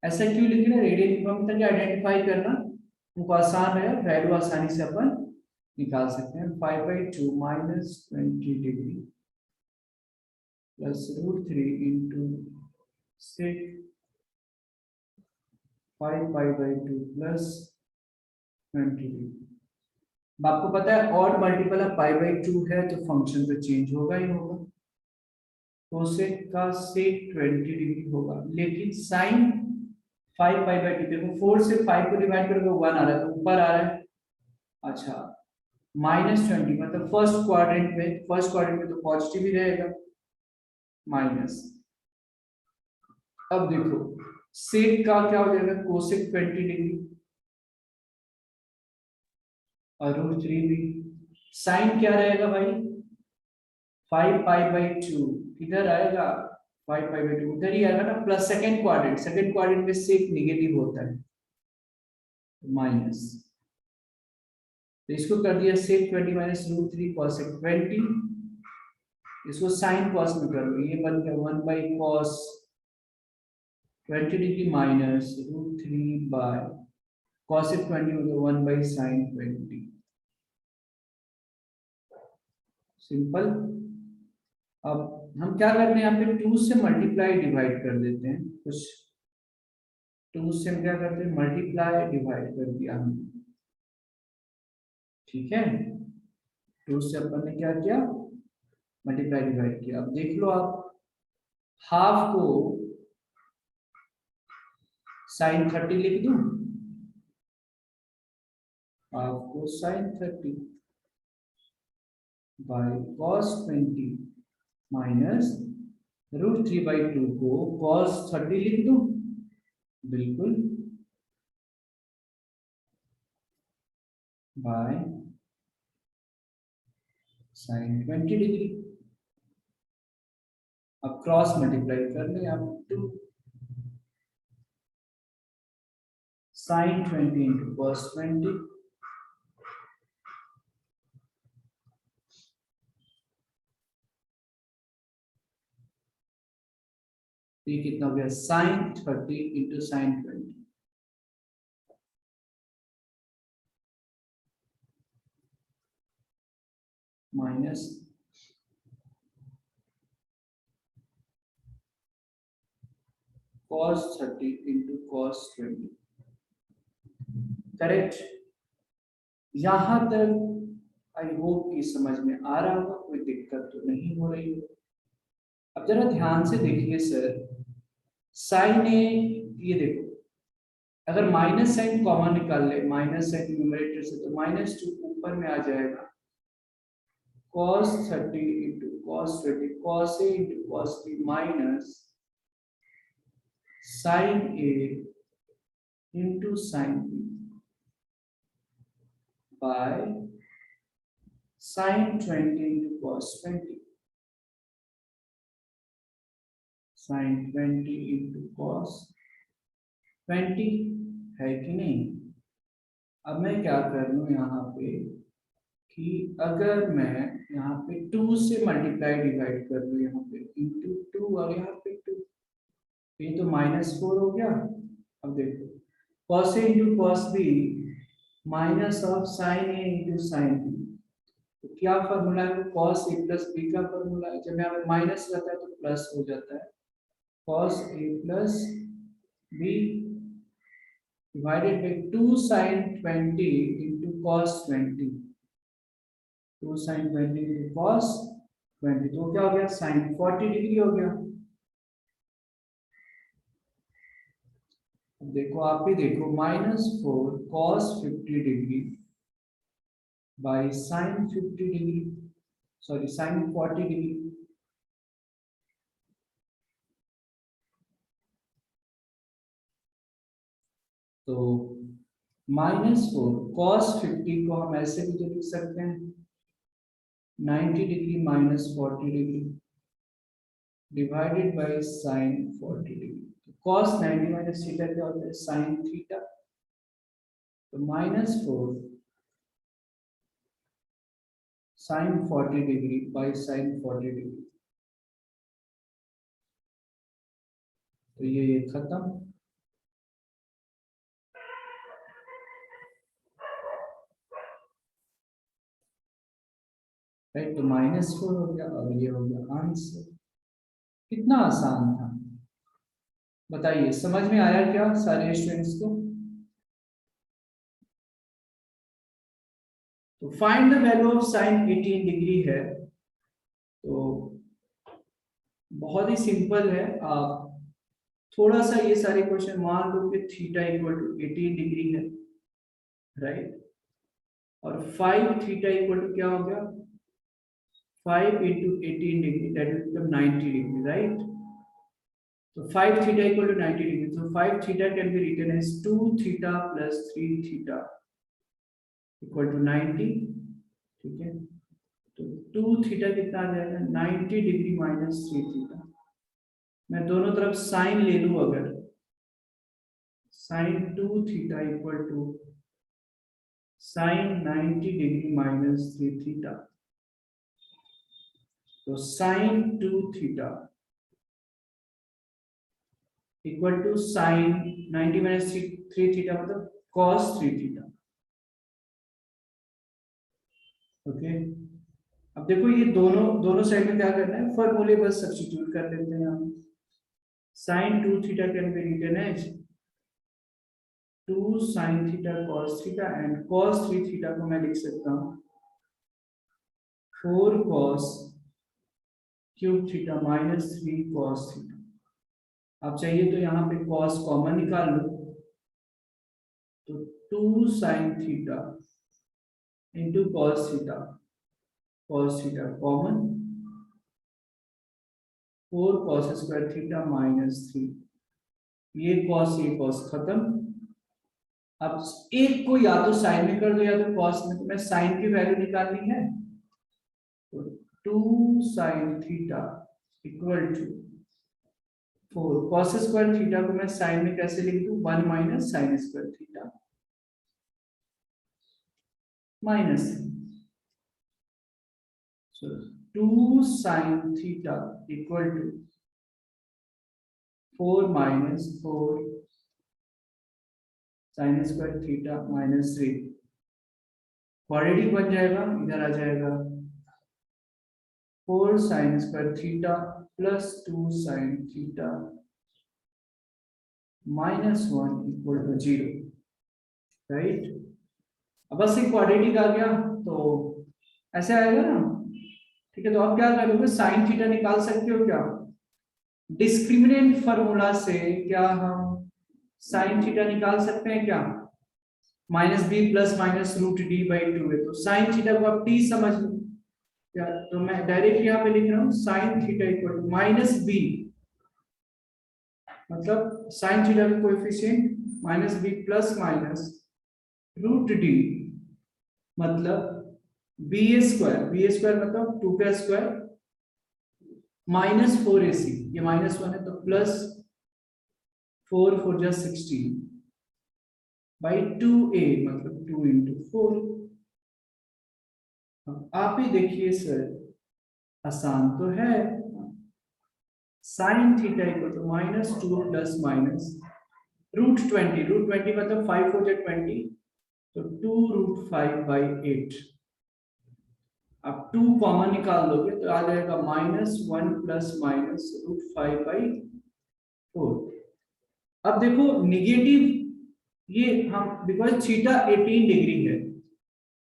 ऐसा क्यों लिख रहे हैं, रेडियन किलोमीटर के आइडेंटिफाई करना हमको आसान है, वैल्यू आसानी से अपन निकाल सकते हैं। 5 by 2 minus 20 degree plus root 3 into sec 5 pi by 2 plus 20 degree. अब आपको पता है odd multiple of pi by 2 है तो फंक्शन तो चेंज होगा ही होगा, कोसेक का सेक 20 डिग्री होगा, लेकिन साइन 5 पाई बाई 2, देखो 4 से 5 को डिवाइड करोगे 1 आ रहा है तो ऊपर आ रहा है। अच्छा माइनस 20 मतलब फर्स्ट क्वाड्रेंट में तो पॉजिटिव ही रहेगा, माइनस। अब देखो सेक का क्या हो जाएगा, कोसेक 20 डिग्री और रूट 3 भी। साइन क्या रहेगा भाई, 5 पाई बाई 2 इधर आएगा, 5 पाई बाई 2 उधर ही आएगा ना, प्लस सेकंड क्वाड्रेंट में सेक नेगेटिव होता है, माइनस। तो इसको कर दिया सेक 20 माइनस रूट 3 कॉसेक 20, इसको साइन कॉस में कर लो, ये बन गया 1 by cos 20 degree minus root 3 by cosec 20 हो गया 1 बाई साइन 20, सिंपल। अब हम क्या करते हैं, यहाँ पे 2 से मल्टीप्लाई डिवाइड कर देते हैं, कुछ 2 से हम क्या करते हैं, मल्टीप्लाई डिवाइड कर दिया हमने, ठीक है। 2 से अपन ने क्या किया, मल्टीप्लाई डिवाइड किया। अब देख लो आप, हाफ को साइन 30 लिख दूं, हाफ को sine 30 by cos 20 minus root 3 by 2 को कॉस 30 लिख दूं, बिल्कुल, बाय साइन 20 डिग्री। अब क्रॉस मल्टीप्लाई कर ले आप, 2 साइन 20 इंटू कॉस 20, ये कितना हो गया, sine 30 into sine 20 minus cos 30 into cos 20, correct. यहां तक आई होप कि समझ में आ रहा होगा, कोई दिक्कत तो नहीं हो रही है। अब जरा ध्यान से देखिए सर, साइन ए, ये देखो अगर माइनस साइन कॉमन निकाल ले, माइनस साइन न्यूमरेटर से तो -2 ऊपर में आ जाएगा, cos 30 into cos 20 cos a into cos b minus sine a into sin b by sin 20 into cos 20, sin 20 into cos 20 है कि नहीं। अब मैं क्या कर लूं यहाँ पे कि अगर मैं यहाँ पे 2 से मल्टीप्लाई डिवाइड कर लूं यहाँ पे इंटू 2 और यहाँ पे 2, ये तो -4 हो गया। अब देखो cos a into cos b minus of sin a into sin b, तो क्या फॉर्मूला है, cos a प्लस b का फॉर्मूला है। जब यहाँ पे माइनस रहता है तो प्लस हो जाता है, cos a plus b divided by 2 sin 20 into cos 20, 2 sin 20 into cos 20, तो क्या हो गया sin 40 डिग्री हो गया। अब देखो आप भी देखो -4 cos 50 degree by sin 50 degree, sorry sin 40 degree, तो -4 cos 50 को हम ऐसे भी तो लिख सकते हैं 90 degree minus 40 degree divided by sin 40 degree, तो cos 90 माइनस थीटा क्या होता है sin थीटा, तो -4 sin 40 degree by sin 40 degree, तो ये खत्म। राइट, तो -4 हो गया और ये हो गया आंसर। कितना आसान था, बताइए समझ में आया क्या सारे स्टूडेंट्स को। तो find the value of sin 18 degree है, तो बहुत ही सिंपल है। आप थोड़ा सा ये सारे क्वेश्चन मान लो कि थीटा इक्वल टू 18 डिग्री है, राइट, और 5 थीटा इक्वल टू क्या हो गया 5 into 18 degree, that will become 90 degree, right? So 5 theta equal to 90 degree. So 5 theta can be written as 2 theta plus 3 theta equal to 90. ठीक है, तो 2 theta कितना आ जाएगा 90 डिग्री माइनस 3 थीटा। मैं दोनों तरफ साइन ले लूं, अगर sine 2 theta equal to sine 90 degree minus 3 theta, तो sine 2 theta equal to sine 90 minus 3 theta मतलब cos 3 थीटा। ओके, अब देखो ये दोनों साइड में क्या करना है, फॉर्मूले बस सब्स्टिट्यूट कर लेते हैं हम। Sine 2 theta can be written as 2 sin theta cos theta, and cos 3 theta को मैं लिख सकता हूँ 4 cos cube theta minus 3 cos theta. आप चाहिए तो यहाँ पे cos कॉमन निकाल लो, तो 2 sin theta into cos theta common, 4 cos square theta minus 3, ये cos खत्म। अब एक को या तो साइन में कर दो या तो cos में, तो मैं साइन की वैल्यू निकालनी है, तो 2 sin theta equal to 4 cos square theta को मैं साइन में कैसे लिख दूं 1 minus sine square theta minus, so 2 sin theta equal to 4 minus 4 sine square theta minus 3, quadratic बन जाएगा, इधर आ जाएगा 4 sine square theta plus 2 sine theta minus 1 equal to 0, right. अब बस एक क्वाड्रेटिक आ गया तो ऐसे आएगा ना, ठीक है। तो आप क्या करोगे, साइन थीटा निकाल सकते हो क्या, डिस्क्रिमिनेंट फॉर्मूला से क्या हम साइन थीटा निकाल सकते हैं क्या, minus b plus minus root d by 2 है, तो साइन थीटा को आप टी समझ लो क्या, तो मैं डायरेक्ट यहाँ पे लिख रहा हूँ sine theta equal to minus b, मतलब साइन थीटा का coefficient minus b plus minus root d मतलब बी स्क्वायर मतलब 2 का स्क्वायर माइनस 4ac, ये -1 है तो प्लस 4 4 जा 16 बाई 2a मतलब 2 इंटू 4। आप ही देखिए सर, आसान तो है। Sine theta equal to -2 plus minus root 20 मतलब 5 4 जा 20 तो 2√5/8। अब 2 कॉमन निकाल दोगे तो आ जाएगा -1 प्लस माइनस √5/4। अब देखो निगेटिव, ये हम बिकॉज थीटा 18 डिग्री है,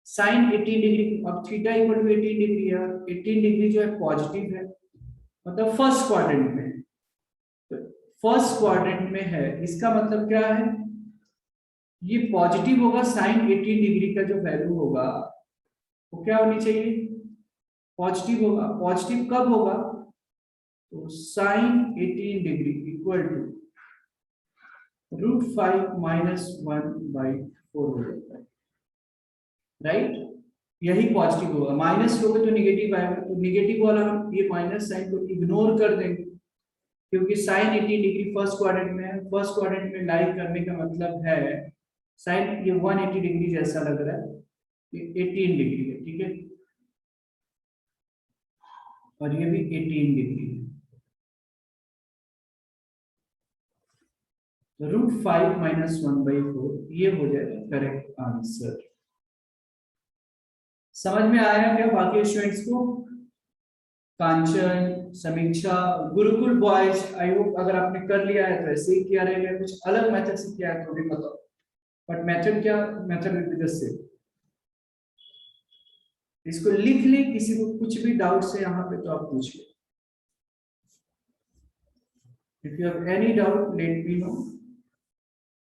साइन 18 डिग्री, अब थीटा इक्वल टू 18 डिग्री है, 18 डिग्री जो है पॉजिटिव है मतलब फर्स्ट क्वाड्रेंट में, तो फर्स्ट क्वाड्रेंट में है इसका मतलब क्या है, ये पॉजिटिव होगा। साइन 18 डिग्री का जो वैल्यू होगा वो क्या होनी चाहिए, पॉजिटिव होगा। पॉजिटिव कब होगा, तो साइन 18 डिग्री इक्वल टू √5 -1/4 हो जाता है, राइट। यही पॉजिटिव होगा, माइनस लोगे तो निगेटिव आएगा, तो निगेटिव वाला हम ये माइनस साइन को इग्नोर कर देंगे क्योंकि साइन 18 डिग्री फर्स्ट क्वाड्रेंट में है। फर्स्ट क्वाड्रेंट में लाई करने का मतलब है साइन, ये 180 डिग्री जैसा लग रहा है, ये 18 डिग्री है, ठीक है, और ये भी 18 डिग्री है। तो √5 -1/4 ये हो जाएगा करेक्ट आंसर। समझ में आया क्या बाकी स्टूडेंट्स को? कांचन, समीक्षा, गुरुकुल बॉयज, आई होप अगर आपने कर लिया है तो ऐसे ही किया रहेगा, कुछ अलग मेथड से किया है तो भी बताओ, बट मेथड क्या, मेथड विद द सेम। इसको लिख ले, किसी को कुछ भी डाउट से यहाँ पे तो आप पूछिए। If you have any doubt let me know.